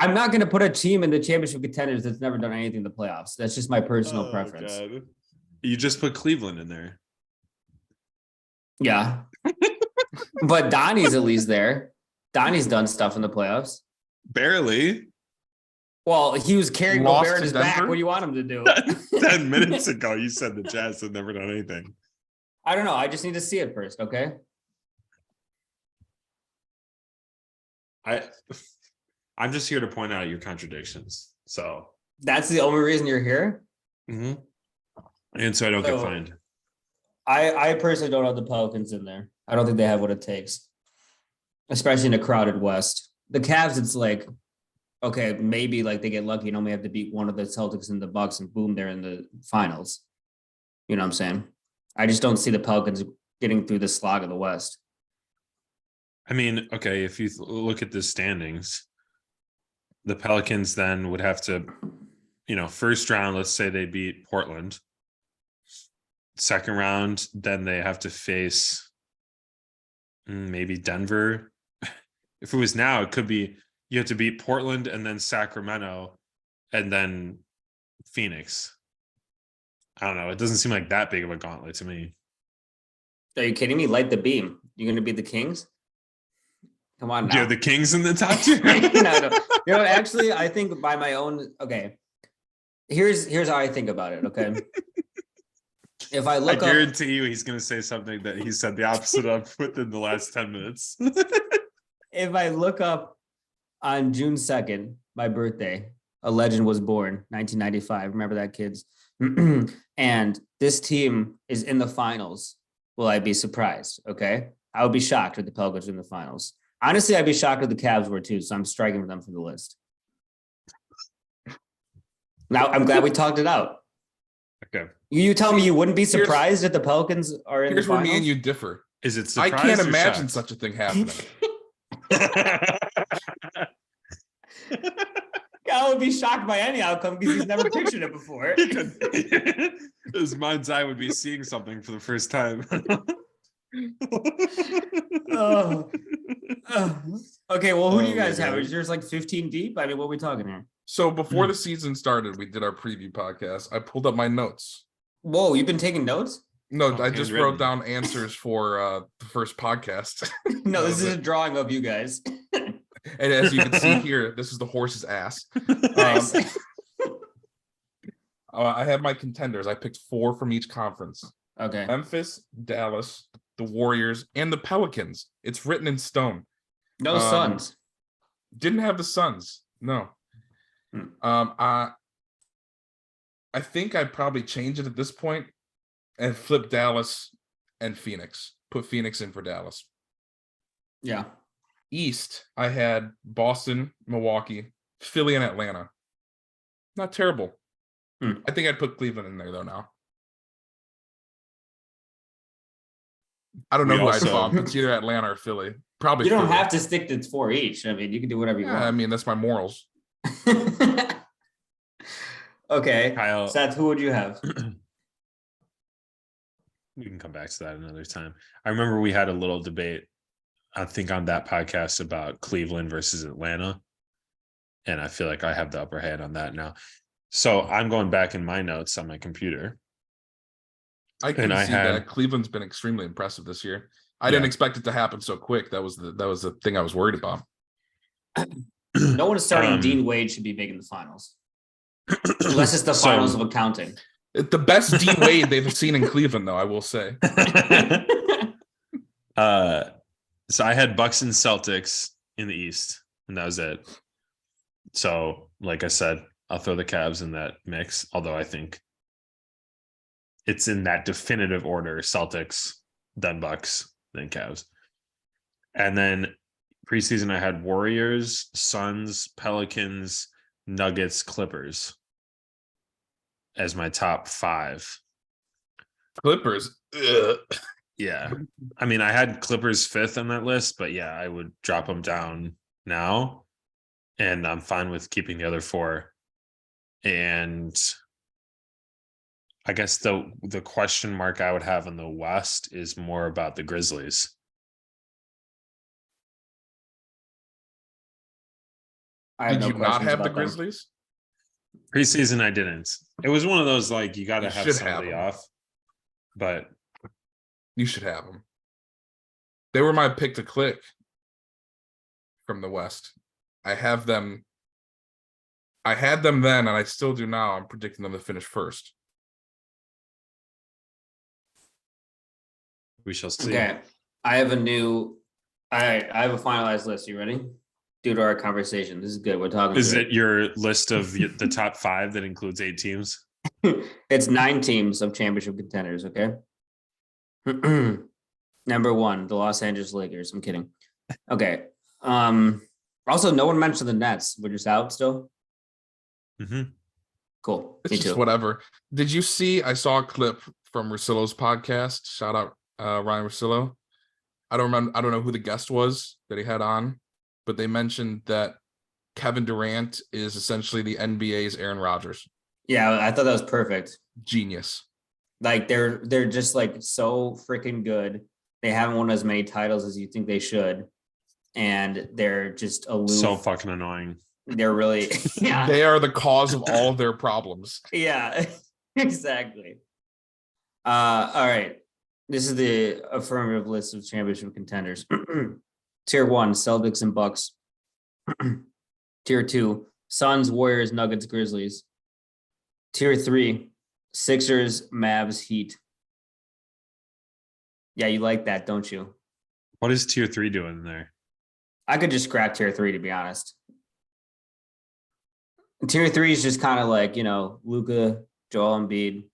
I'm not going to put a team in the championship contenders that's never done anything in the playoffs. That's just my personal preference. God. You just put Cleveland in there. Yeah. But Donnie's at least there. Donnie's done stuff in the playoffs. Barely. Well, he was carrying Gobert in his back. What do you want him to do? 10 minutes ago, you said the Jazz had never done anything. I don't know. I just need to see it first, okay? I'm just here to point out your contradictions. So that's the only reason you're here. Mm-hmm. And so I don't get fined. I personally don't have the Pelicans in there. I don't think they have what it takes, especially in a crowded West. The Cavs, it's okay, maybe they get lucky and only have to beat one of the Celtics and the Bucks, and boom, they're in the finals. You know what I'm saying? I just don't see the Pelicans getting through the slog of the West. I mean, okay, if you look at the standings, the Pelicans then would have to, first round, let's say they beat Portland. Second round, then they have to face maybe Denver. If it was now, it could be you have to beat Portland and then Sacramento and then Phoenix. I don't know. It doesn't seem like that big of a gauntlet to me. Are you kidding me? Light the beam. You're going to beat the Kings? Come on now. Yeah, the Kings in the top tier. No. Actually, I think by my own. Okay, here's how I think about it. Okay, if I look, I guarantee you, he's going to say something that he said the opposite of within the last 10 minutes. If I look up on June 2nd, my birthday, a legend was born, 1995. Remember that, kids? And this team is in the finals. Will I be surprised? Okay, I would be shocked if the Pelicans were in the finals. Honestly, I'd be shocked if the Cavs were too, so I'm striking them from the list. Now, I'm glad we talked it out. Okay. You tell me you wouldn't be surprised if the Pelicans are in the finals? Here's where me and you differ. Is it surprise? I can't imagine such a thing happening. I would be shocked by any outcome because he's never pictured it before. His mind's eye would be seeing something for the first time. Okay, well, who do you guys have? Is yours 15 deep? I mean, what are we talking here? So before the season started, we did our preview podcast. I pulled up my notes. Whoa, you've been taking notes? No, I just wrote down answers for the first podcast. No, this is a drawing of you guys. And as you can see here, this is the horse's ass. Nice. I have my contenders. I picked 4 from each conference. Okay. Memphis, Dallas, the Warriors, and the Pelicans. It's written in stone. No Suns. Didn't have the Suns. No. I think I'd probably change it at this point and flip Dallas and Phoenix. Put Phoenix in for Dallas. Yeah. East, I had Boston, Milwaukee, Philly, and Atlanta. Not terrible. I think I'd put Cleveland in there though now. I don't know who I'd bump. It's either Atlanta or Philly. Probably You don't Philly. have to stick to 4 each. I mean, you can do whatever you want. I mean, that's my morals. Okay. Kyle, Seth, who would you have? we can come back to that another time. I remember we had a little debate, I think, on that podcast about Cleveland versus Atlanta. And I feel like I have the upper hand on that now. So I'm going back in my notes on my computer. I can see that Cleveland's been extremely impressive this year. I didn't expect it to happen so quick. That was the thing I was worried about. No one starting Dean Wade should be making the finals. Unless it's the finals of accounting. The best D Wade they've seen in Cleveland, though, I will say. So I had Bucks and Celtics in the East, and that was it. So, like I said, I'll throw the Cavs in that mix, although I think it's in that definitive order: Celtics, then Bucks, then Cavs. And then preseason, I had Warriors, Suns, Pelicans, Nuggets, Clippers as my top 5. Clippers. Yeah. I mean, I had Clippers 5th on that list, but yeah, I would drop them down now. And I'm fine with keeping the other 4. And I guess the question mark I would have in the West is more about the Grizzlies. Did you not have the Grizzlies? Preseason, I didn't. It was one of those, like, you got to have somebody them off. But you should have them. They were my pick to click from the West. I have them. I had them then, and I still do now. I'm predicting them to finish first. We shall see. Okay. I have a finalized list. You ready? Due to our conversation. This is good. We're talking. Is it your list of the top 5 that includes 8 teams? It's 9 teams of championship contenders, okay? Number 1, the Los Angeles Lakers. I'm kidding. Okay. Also, no one mentioned the Nets. We're just out still. Mm-hmm. Cool. It's Me just too. whatever. Did you see? I saw a clip from Russillo's podcast. Shout out Ryan Russillo. I don't know who the guest was that he had on, but they mentioned that Kevin Durant is essentially the NBA's Aaron Rodgers. Yeah, I thought that was perfect. Genius. Like they're just like so freaking good. They haven't won as many titles as you think they should, and they're just aloof. So fucking annoying. They're really yeah. They are the cause of all of their problems. Yeah, exactly. All right. This is the affirmative list of championship contenders. Tier 1, Celtics and Bucks. Tier 2, Suns, Warriors, Nuggets, Grizzlies. Tier 3, Sixers, Mavs, Heat. Yeah, you like that, don't you? What is tier 3 doing there? I could just scrap tier 3, to be honest. Tier 3 is just kind of like, Luka, Joel Embiid,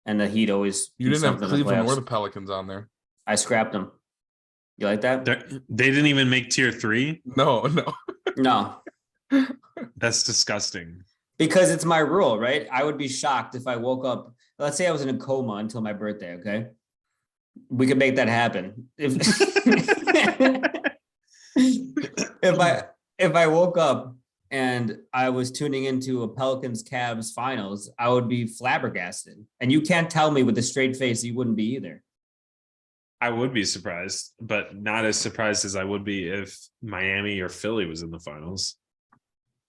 and the Heat always. You didn't have Cleveland or the Pelicans on there. I scrapped them. You like that? They didn't even make tier 3? No. No. That's disgusting. Because it's my rule, right? I would be shocked if I woke up. Let's say I was in a coma until my birthday, okay? We could make that happen. If I woke up and I was tuning into a Pelicans Cavs finals, I would be flabbergasted. And you can't tell me with a straight face you wouldn't be either. I would be surprised, but not as surprised as I would be if Miami or Philly was in the finals.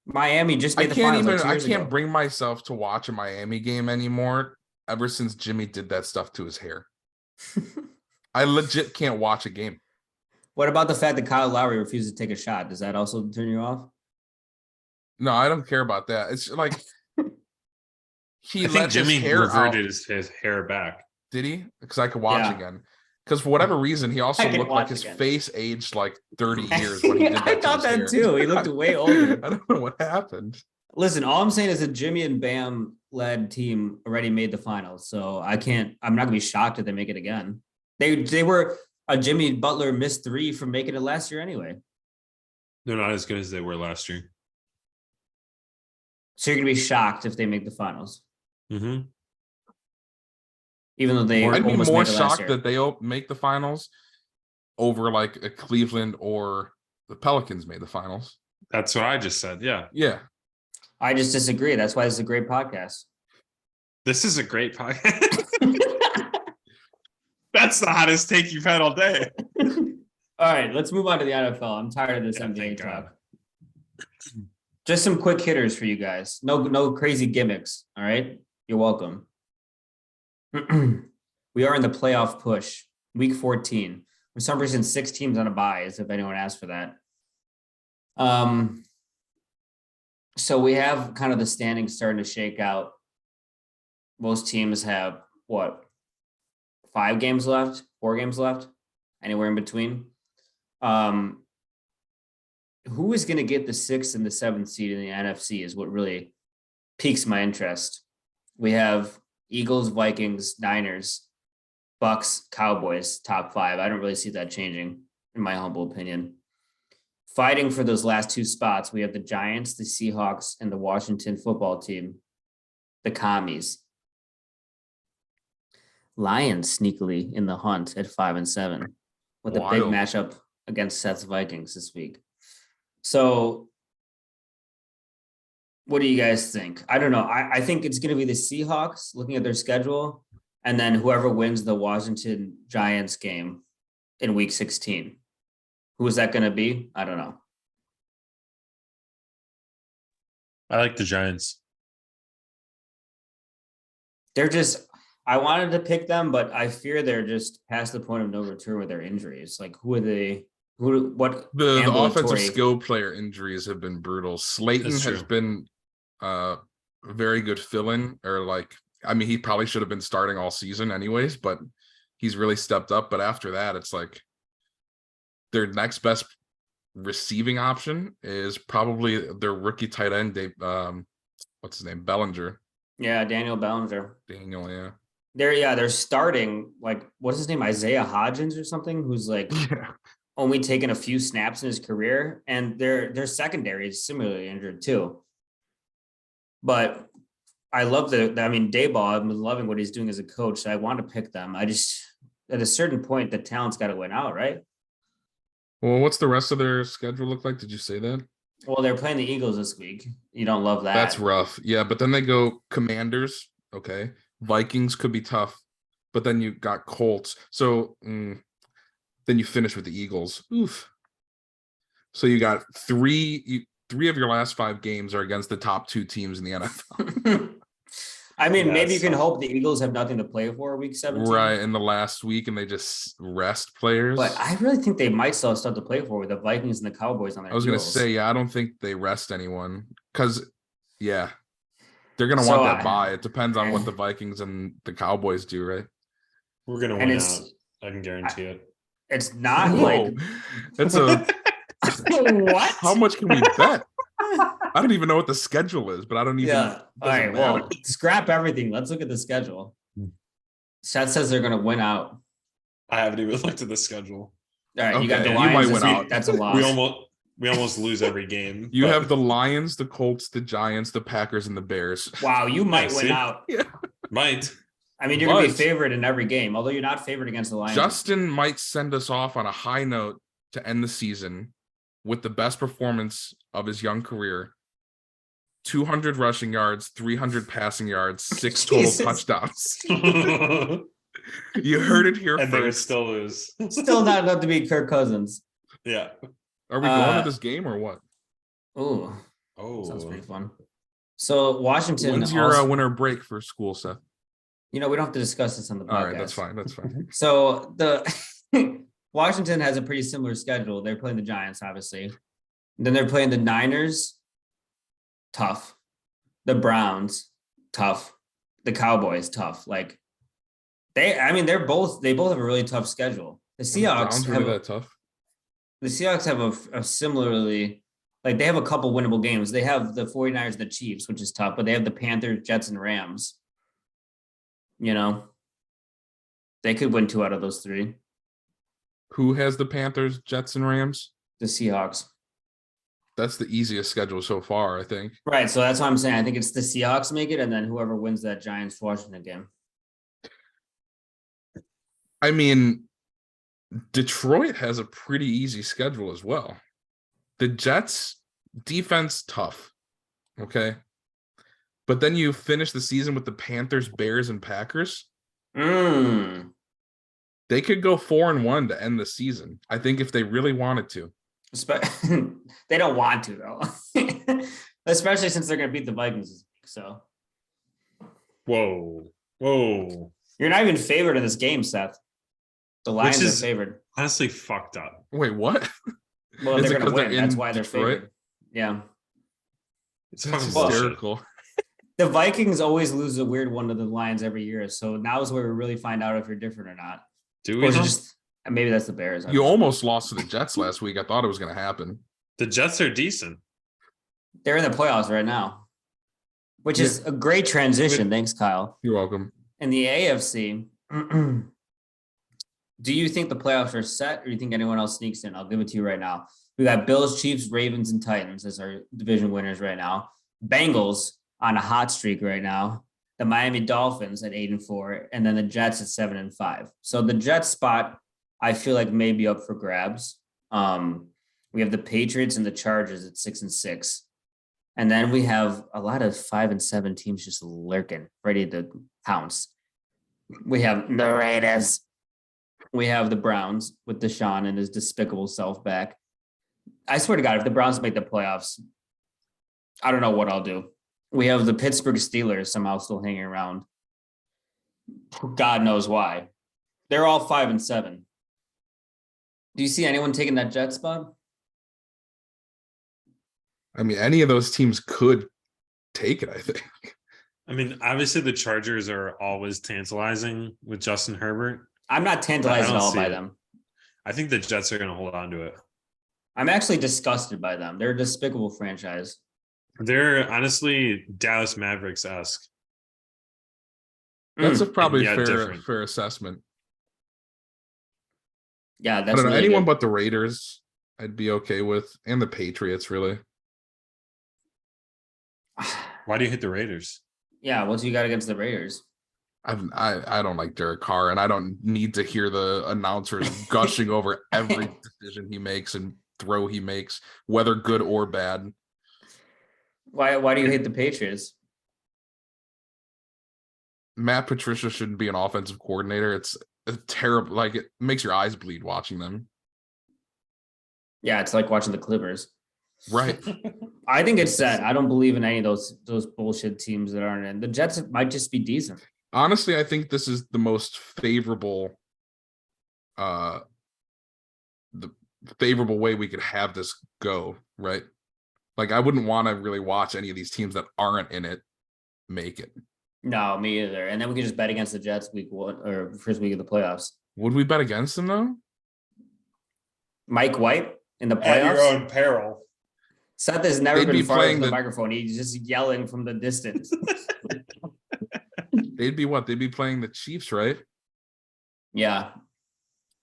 Miami just made the finals. I can't bring myself to watch a Miami game anymore ever since Jimmy did that stuff to his hair. I legit can't watch a game. What about the fact that Kyle Lowry refused to take a shot? Does that also turn you off? No, I don't care about that. It's like I think Jimmy reverted his hair back. Did he? Because I could watch again. Because for whatever reason, he also I can looked like watch his again. face aged like 30 years when he did that. I thought to that his hair. too. He looked way older. I don't know what happened. Listen, all I'm saying is a Jimmy and Bam led team already made the finals. So I'm not gonna be shocked if they make it again. They were a Jimmy Butler missed 3 from making it last year anyway. They're not as good as they were last year. So you're gonna be shocked if they make the finals. Mm-hmm. Even though they I'd be almost more made it last shocked year. that they make the finals over like a Cleveland or the Pelicans made the finals. That's what I just said. Yeah. Yeah. I just disagree. That's why it's a great podcast. This is a great podcast. That's the hottest take you've had all day. All right, let's move on to the NFL. I'm tired of this NBA thank talk. God. Just some quick hitters for you guys. No crazy gimmicks. All right. You're welcome. We are in the playoff push, week 14. For some reason, 6 teams on a bye, as if anyone asked for that. So we have kind of the standings starting to shake out. Most teams have what? 5 games left, 4 games left, anywhere in between. Who is going to get the 6th and the 7th seed in the NFC is what really piques my interest. We have Eagles, Vikings, Niners, Bucks, Cowboys, top 5. I don't really see that changing, in my humble opinion. Fighting for those last 2 spots, we have the Giants, the Seahawks, and the Washington football team, the Commies. Lions sneakily in the hunt at 5 and 7 with a big matchup against Seth's Vikings this week. So what do you guys think? I don't know. I think it's going to be the Seahawks looking at their schedule, and then whoever wins the Washington Giants game in week 16. Who is that going to be? I don't know. I like the Giants. I wanted to pick them, but I fear they're just past the point of no return with their injuries. Like, who are they? What the offensive skill player injuries have been brutal. Slayton has been a very good fill-in, or like, I mean, he probably should have been starting all season anyways, but he's really stepped up. But after that, it's like their next best receiving option is probably their rookie tight end, what's his name? Bellinger. Yeah, Daniel Bellinger. Yeah. They're starting, like, what's his name? Isaiah Hodgins or something, who's like only taken a few snaps in his career, and their secondary is similarly injured too. But I love Dayball, I'm loving what he's doing as a coach. So I want to pick them. I just, at a certain point, the talent's got to win out, right? Well, what's the rest of their schedule look like? Did you say that? Well, they're playing the Eagles this week. You don't love that. That's rough. Yeah, but then they go Commanders. Okay. Vikings could be tough, but then you got Colts. So then you finish with the Eagles. Oof. So you got three of your last 5 games are against the top 2 teams in the NFL. I mean, maybe you can hope the Eagles have nothing to play for week 17. Right, in the last week, and they just rest players. But I really think they might still have stuff to play for with the Vikings and the Cowboys on their I was going to say, I don't think they rest anyone because, they're going to want that bye. It depends on what the Vikings and the Cowboys do, right? We're going to win out. I can guarantee it. It's not like... It's a... What? How much can we bet? I don't even know what the schedule is, but I don't even. Yeah. All right. Well, scrap everything. Let's look at the schedule. Seth says they're going to win out. I haven't even looked at the schedule. All right. You got the Lions. You might win out. That's a loss. We almost lose every game. You have the Lions, the Colts, the Giants, the Packers, and the Bears. Wow. You might win out. Yeah. Might. I mean, you're going to be favored in every game, although you're not favored against the Lions. Justin might send us off on a high note to end the season with the best performance of his young career. 200 rushing yards, 300 passing yards, 6 total touchdowns. You heard it here and first. they would still lose. Still not enough to beat Kirk Cousins. Yeah. Are we going to this game or what? Oh, sounds pretty fun. So Washington. When's your winter break for school, Seth? We don't have to discuss this on the podcast. All right, that's fine. So the Washington has a pretty similar schedule. They're playing the Giants, obviously. Then they're playing the Niners, tough. The Browns, tough. The Cowboys, tough. Like, They both have a really tough schedule. The Seahawks Browns have really that tough. the Seahawks have a similarly, like, they have a couple winnable games. They have the 49ers and the Chiefs, which is tough, but they have the Panthers, Jets, and Rams. You know, they could win 2 out of those 3. Who has the Panthers, Jets, and Rams? The Seahawks. That's the easiest schedule so far, I think. Right. So that's what I'm saying. I think it's the Seahawks make it, and then whoever wins that Giants Washington game. I mean, Detroit has a pretty easy schedule as well. The Jets defense tough. Okay. But then you finish the season with the Panthers, Bears, and Packers. Mm. They could go 4-1 to end the season. I think if they really wanted to. They don't want to, though. Especially since they're going to beat the Vikings this week. So, Whoa. you're not even favored in this game, Seth. The Lions are favored. Honestly, fucked up. Wait, what? Well, they're going to win. That's why they're favored. Yeah. It's That's fucking hysterical. The Vikings always lose a weird one to the Lions every year. So now is where we really find out if you're different or not. Do Or we? is it just maybe that's the Bears? I You don't know. almost lost to the Jets last week. I thought it was going to happen. The Jets are decent. They're in the playoffs right now, which is a great transition. Thanks, Kyle. You're welcome. In the AFC, do you think the playoffs are set, or do you think anyone else sneaks in? I'll give it to you right now. We got Bills, Chiefs, Ravens, and Titans as our division winners right now. Bengals on a hot streak right now. The Miami Dolphins at 8-4, and then the Jets at 7-5. So the Jets spot, I feel like, may be up for grabs. We have the Patriots and the Chargers at 6-6. And then we have a lot of 5-7 teams just lurking, ready to pounce. We have the Raiders. We have the Browns with Deshaun and his despicable self back. I swear to God, if the Browns make the playoffs, I don't know what I'll do. We have the Pittsburgh Steelers somehow still hanging around. God knows why. They're all 5-7. Do you see anyone taking that Jet spot? I mean, any of those teams could take it, I think. I mean, obviously the Chargers are always tantalizing with Justin Herbert. I'm not tantalized at all by them. I think the Jets are going to hold on to it. I'm actually disgusted by them. They're a despicable franchise. They're honestly Dallas Mavericks-esque. That's a probably different. fair assessment. Yeah, I that's don't know. really Anyone good. but the Raiders, I'd be okay with, and the Patriots, really. Why do you hit the Raiders? Yeah, what's you got against the Raiders? I don't like Derek Carr, and I don't need to hear the announcers gushing over every decision he makes and throw he makes, whether good or bad. Why do you hate the Patriots? Matt Patricia shouldn't be an offensive coordinator. It's a terrible, like, it makes your eyes bleed watching them. Yeah, it's like watching the Clippers. Right. I think it's set. I don't believe in any of those bullshit teams that aren't in. The Jets might just be decent. Honestly, I think this is the most favorable the favorable way we could have this go, right? Like, I wouldn't want to really watch any of these teams that aren't in it make it. No, me either. And then we could just bet against the Jets week 1 or first week of the playoffs. Would we bet against them though? Mike White in the playoffs. At your own peril. Seth has never They'd been be far playing from the the- microphone. He's just yelling from the distance. They'd be what? They'd be playing the Chiefs, right? Yeah.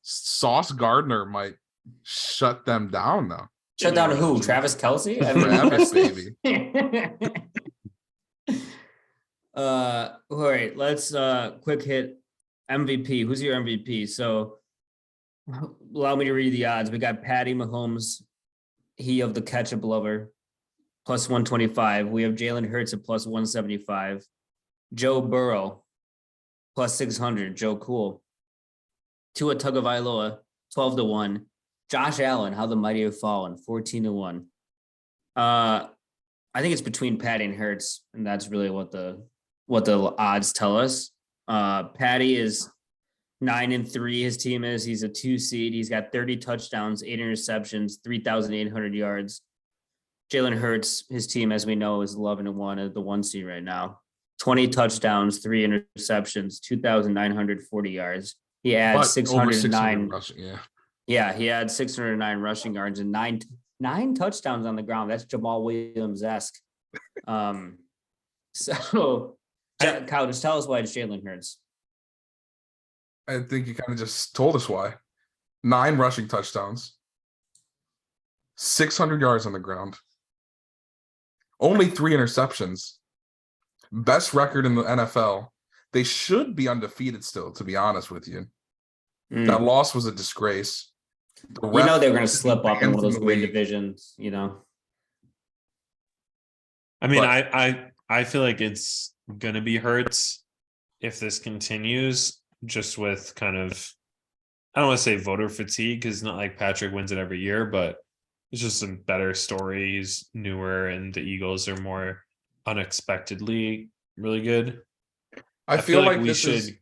Sauce Gardner might shut them down though. Shut down who? Travis Kelce? Travis, baby. All right, let's quick hit MVP. Who's your MVP? So allow me to read the odds. We got Patty Mahomes, he of the ketchup lover, plus 125. We have Jalen Hurts at plus 175. Joe Burrow, plus 600. Joe Cool. Tua Tagovailoa, 12-1. Josh Allen, how the mighty have fallen, 14-1. I think it's between Patty and Hurts, and that's really what the odds tell us. Patty is 9-3. His team is. He's a 2 seed. He's got 30 touchdowns, 8 interceptions, 3,800 yards. Jalen Hurts, his team, as we know, is 11-1 at the 1 seed right now. 20 touchdowns, 3 interceptions, 2,940 yards. He had But over 600 609. rushing, yeah. Yeah, he had 609 rushing yards and nine touchdowns on the ground. That's Jamal Williams-esque. So, Kyle, just tell us why it's Jalen Hurts. I think you kind of just told us why. 9 rushing touchdowns, 600 yards on the ground, only 3 interceptions, best record in the NFL. They should be undefeated still, to be honest with you. That loss was a disgrace. They're going to slip up in one of those weird divisions, I mean, I feel like it's going to be Hurts if this continues, just with kind of, I don't want to say voter fatigue, because it's not like Patrick wins it every year, but it's just a better story. He's newer, and the Eagles are more unexpectedly really good. I feel like we should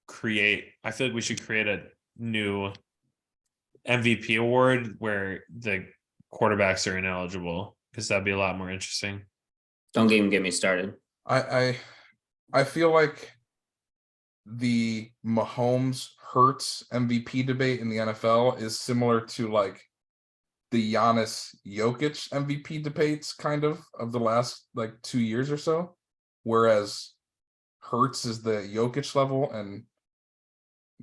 create a new MVP award where the quarterbacks are ineligible, because that'd be a lot more interesting. Don't even get me started. I feel like the Mahomes Hurts MVP debate in the NFL is similar to like the Giannis Jokic MVP debates kind of the last like 2 years or so, whereas Hurts is the Jokic level and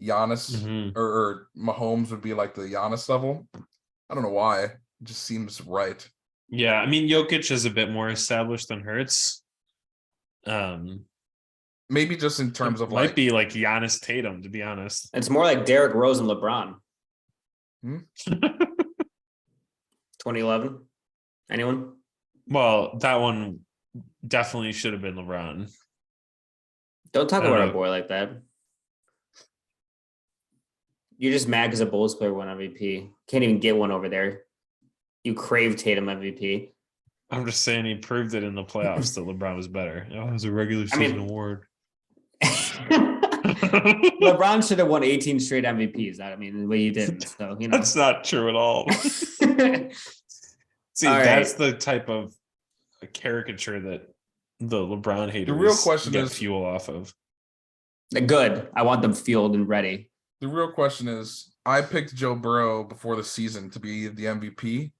Giannis or Mahomes would be like the Giannis level. I don't know why. It just seems right. Yeah, I mean, Jokic is a bit more established than Hurts. Maybe just in terms of might be like Giannis Tatum, to be honest. It's more like Derrick Rose and LeBron. 2011. Anyone? Well, that one definitely should have been LeBron. Don't talk about our boy like that. You're just mad because a Bulls player won MVP. Can't even get one over there. You crave Tatum MVP. I'm just saying he proved it in the playoffs that LeBron was better. It was a regular season award. LeBron should have won 18 straight MVPs. The way he didn't. So, That's not true at all. See, that's the type of caricature that the LeBron haters the real question get is fuel off of. Good. I want them fueled and ready. The real question is, I picked Joe Burrow before the season to be the MVP.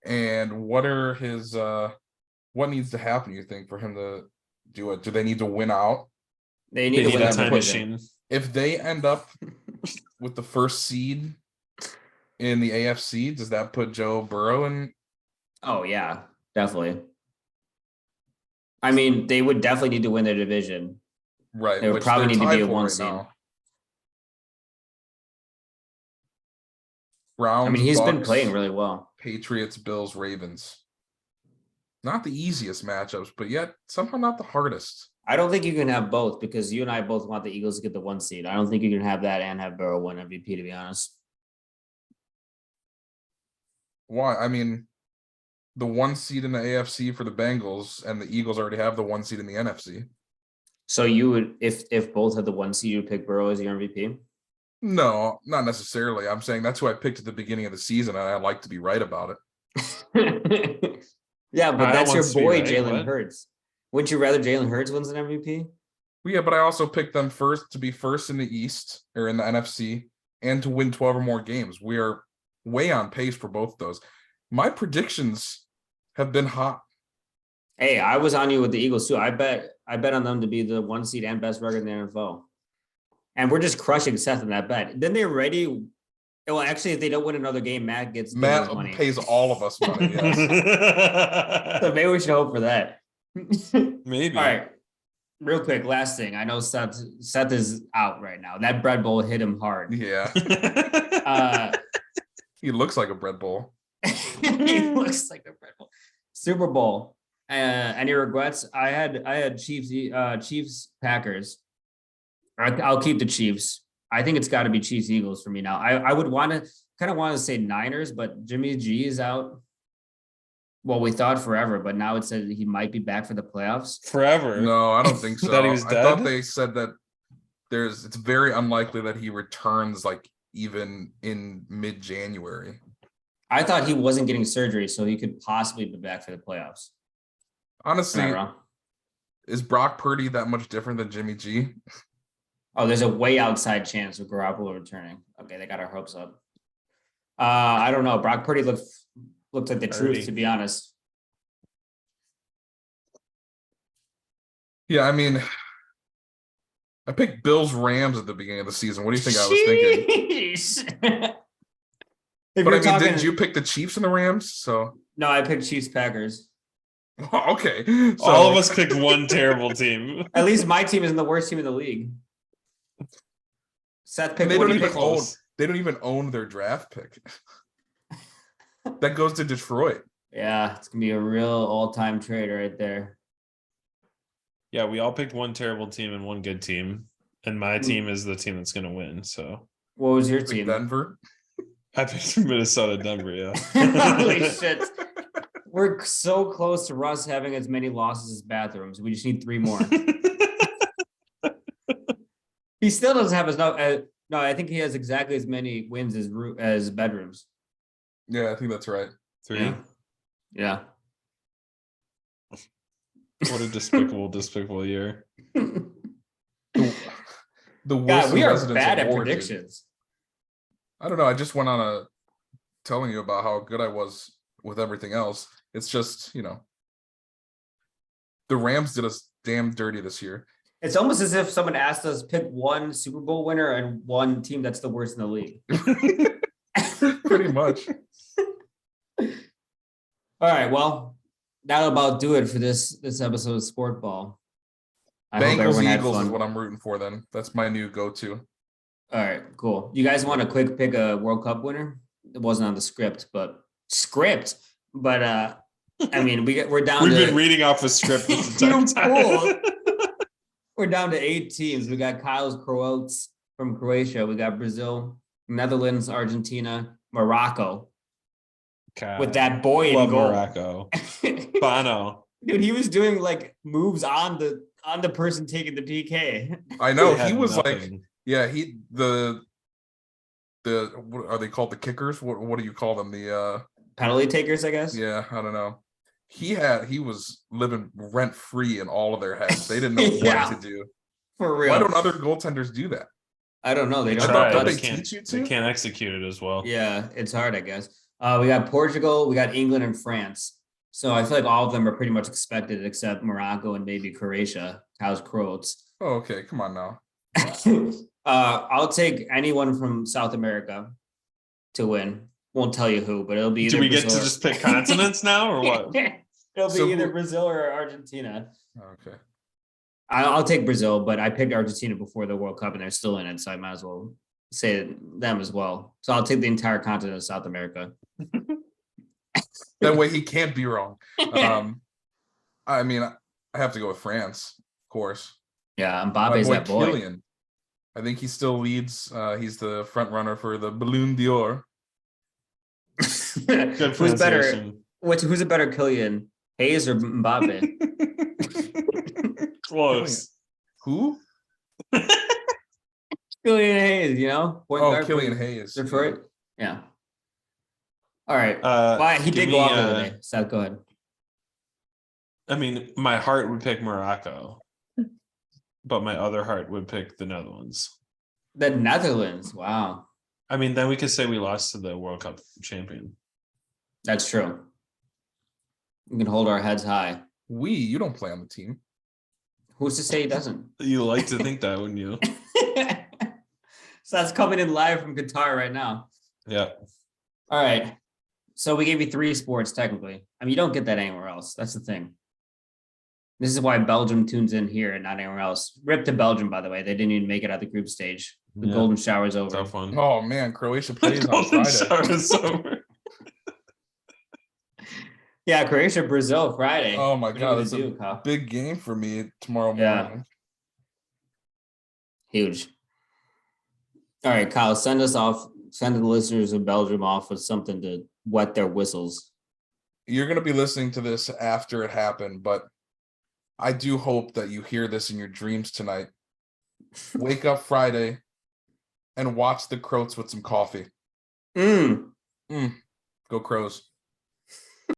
And what are his what needs to happen, you think, for him to do it? Do they need to win out? They need to win a that time division. machine. If they end up with the first seed in the AFC, does that put Joe Burrow in? Oh yeah, definitely. I mean, they would definitely need to win their division. Right. They would probably need to be a 1 seed. Browns, I mean, he's Bucks, been playing really well. Patriots, Bills, Ravens. Not the easiest matchups, but yet somehow not the hardest. I don't think you can have both, because you and I both want the Eagles to get the 1 seed. I don't think you can have that and have Burrow win MVP, to be honest. Why? I mean, the 1 seed in the AFC for the Bengals, and the Eagles already have the 1 seed in the NFC. So you would, if both had the 1 seed, you would pick Burrow as your MVP? No, not necessarily. I'm saying that's who I picked at the beginning of the season, and I like to be right about it. Yeah, but that's your boy, Jalen Hurts. Wouldn't you rather Jalen Hurts wins an MVP? Well, yeah, but I also picked them first to be first in the East or in the NFC and to win 12 or more games. We are way on pace for both of those. My predictions have been hot. Hey, I was on you with the Eagles too. I bet on them to be the 1 seed and best record in the NFL. And we're just crushing Seth in that bet. Then they're ready. Well, actually, if they don't win another game, Matt money. Pays all of us money. Yes. So maybe we should hope for that. Maybe. All right. Real quick, last thing. I know Seth is out right now. That bread bowl hit him hard. Yeah. He looks like a bread bowl. He looks like a bread bowl. Super Bowl. Any regrets? I had Chiefs Packers. I'll keep the Chiefs. I think it's got to be Chiefs Eagles for me now. I would want to say Niners, but Jimmy G is out. Well, we thought forever, but now it said he might be back for the playoffs. Forever? No, I don't think so. That he was dead? I thought they said that it's very unlikely that he returns like even in mid-January. I thought he wasn't getting surgery, so he could possibly be back for the playoffs. Honestly, Is Brock Purdy that much different than Jimmy G? Oh, there's a way outside chance of Garoppolo returning. Okay, they got our hopes up. I don't know. Brock Purdy looked like the truth, to be honest. Yeah, I mean, I picked Bills Rams at the beginning of the season. What do you think I was thinking? But I mean, didn't you pick the Chiefs and the Rams? So no, I picked Chiefs Packers. Okay, so all of us picked one terrible team. At least my team isn't the worst team in the league. Seth picked. They don't what even pick? own. They don't even own their draft pick. That goes to Detroit. Yeah, it's gonna be a real all-time trade right there. Yeah, we all picked one terrible team and one good team, and my team is the team that's going to win. So, what was your team? Denver. I picked Minnesota, Denver. Yeah. Holy shit! We're so close to Russ having as many losses as bathrooms. We just need 3 more. He still doesn't have enough. No, I think he has exactly as many wins as bedrooms. Yeah, I think that's right. 3. Yeah. What a despicable year. The God, we are Residents bad at Award, dude. predictions. I don't know. I just went on a telling you about how good I was with everything else. It's just, the Rams did us damn dirty this year. It's almost as if someone asked us pick one Super Bowl winner and one team that's the worst in the league. Pretty much. All right, well, that'll about do it for this episode of Sport Ball. I hope Bengals everyone had Eagles fun. is what I'm rooting for. Then that's my new go-to. All right, cool. You guys want a quick pick a World Cup winner? It wasn't on the script, but I mean, we're down. We've to been reading off a script this entire time. We're down to 8 teams. We got Kyle's Croats from Croatia. We got Brazil, Netherlands, Argentina, Morocco. God, with that boy in goal. Morocco. Bono. Dude, he was doing like moves on the person taking the PK. I know They he had was nothing. like, yeah, the what are they called? The kickers? What do you call them? The penalty takers, I guess. Yeah, I don't know. He was living rent free in all of their heads. They didn't know Yeah. what to do. For real. Why don't other goaltenders do that? I don't know. They don't. Try, thought they they can't teach you to? They can't execute it as well. Yeah, it's hard, I guess. We got Portugal, we got England and France. So I feel like all of them are pretty much expected except Morocco and maybe Croatia. How's Croats? Oh, okay, come on now. I'll take anyone from South America to win. Won't tell you who, but it'll be either Do we get Brazil to just pick continents now or what? It'll be So either who- Brazil or Argentina. Okay. I'll take Brazil, but I picked Argentina before the World Cup and they're still in it, so I might as well say them as well. So I'll take the entire continent of South America. That way he can't be wrong. I mean, I have to go with France, of course. Yeah, My Mbappe's boy that boy. Kylian. I think he still leads. He's the front runner for the Ballon d'Or. Good Who's better? pronunciation. Who's a better Kylian? Hayes or Mbappe? Close. Who? Kylian Hayes, point Oh, guard for Kylian Hayes. Detroit. Yeah. All right. Why he give did me, go off the other day. Seth, go ahead. I mean, my heart would pick Morocco, but my other heart would pick the Netherlands. The Netherlands. Wow, I mean, then we could say we lost to the World Cup champion. that's true. We can hold our heads high. You don't play on the team. Who's to say he doesn't? You like to think that, wouldn't you? So that's coming in live from Qatar right now. Yeah. All right. So we gave you 3 sports technically. I mean, you don't get that anywhere else. That's the thing. This is why Belgium tunes in here and not anywhere else. Rip to Belgium, by the way. They didn't even make it out the group stage. The Yeah. golden shower's over. Tough one. Oh man, Croatia plays on Golden Friday. shower is over. Yeah, Croatia, Brazil, Friday. Oh my What are god, you that's gonna a do, Kyle? big game for me tomorrow Yeah. morning. Huge. All right, Kyle, send the listeners of Belgium off with something to wet their whistles. You're gonna be listening to this after it happened, but I do hope that you hear this in your dreams tonight. Wake up Friday and watch the Croats with some coffee. Mm. Go Crows.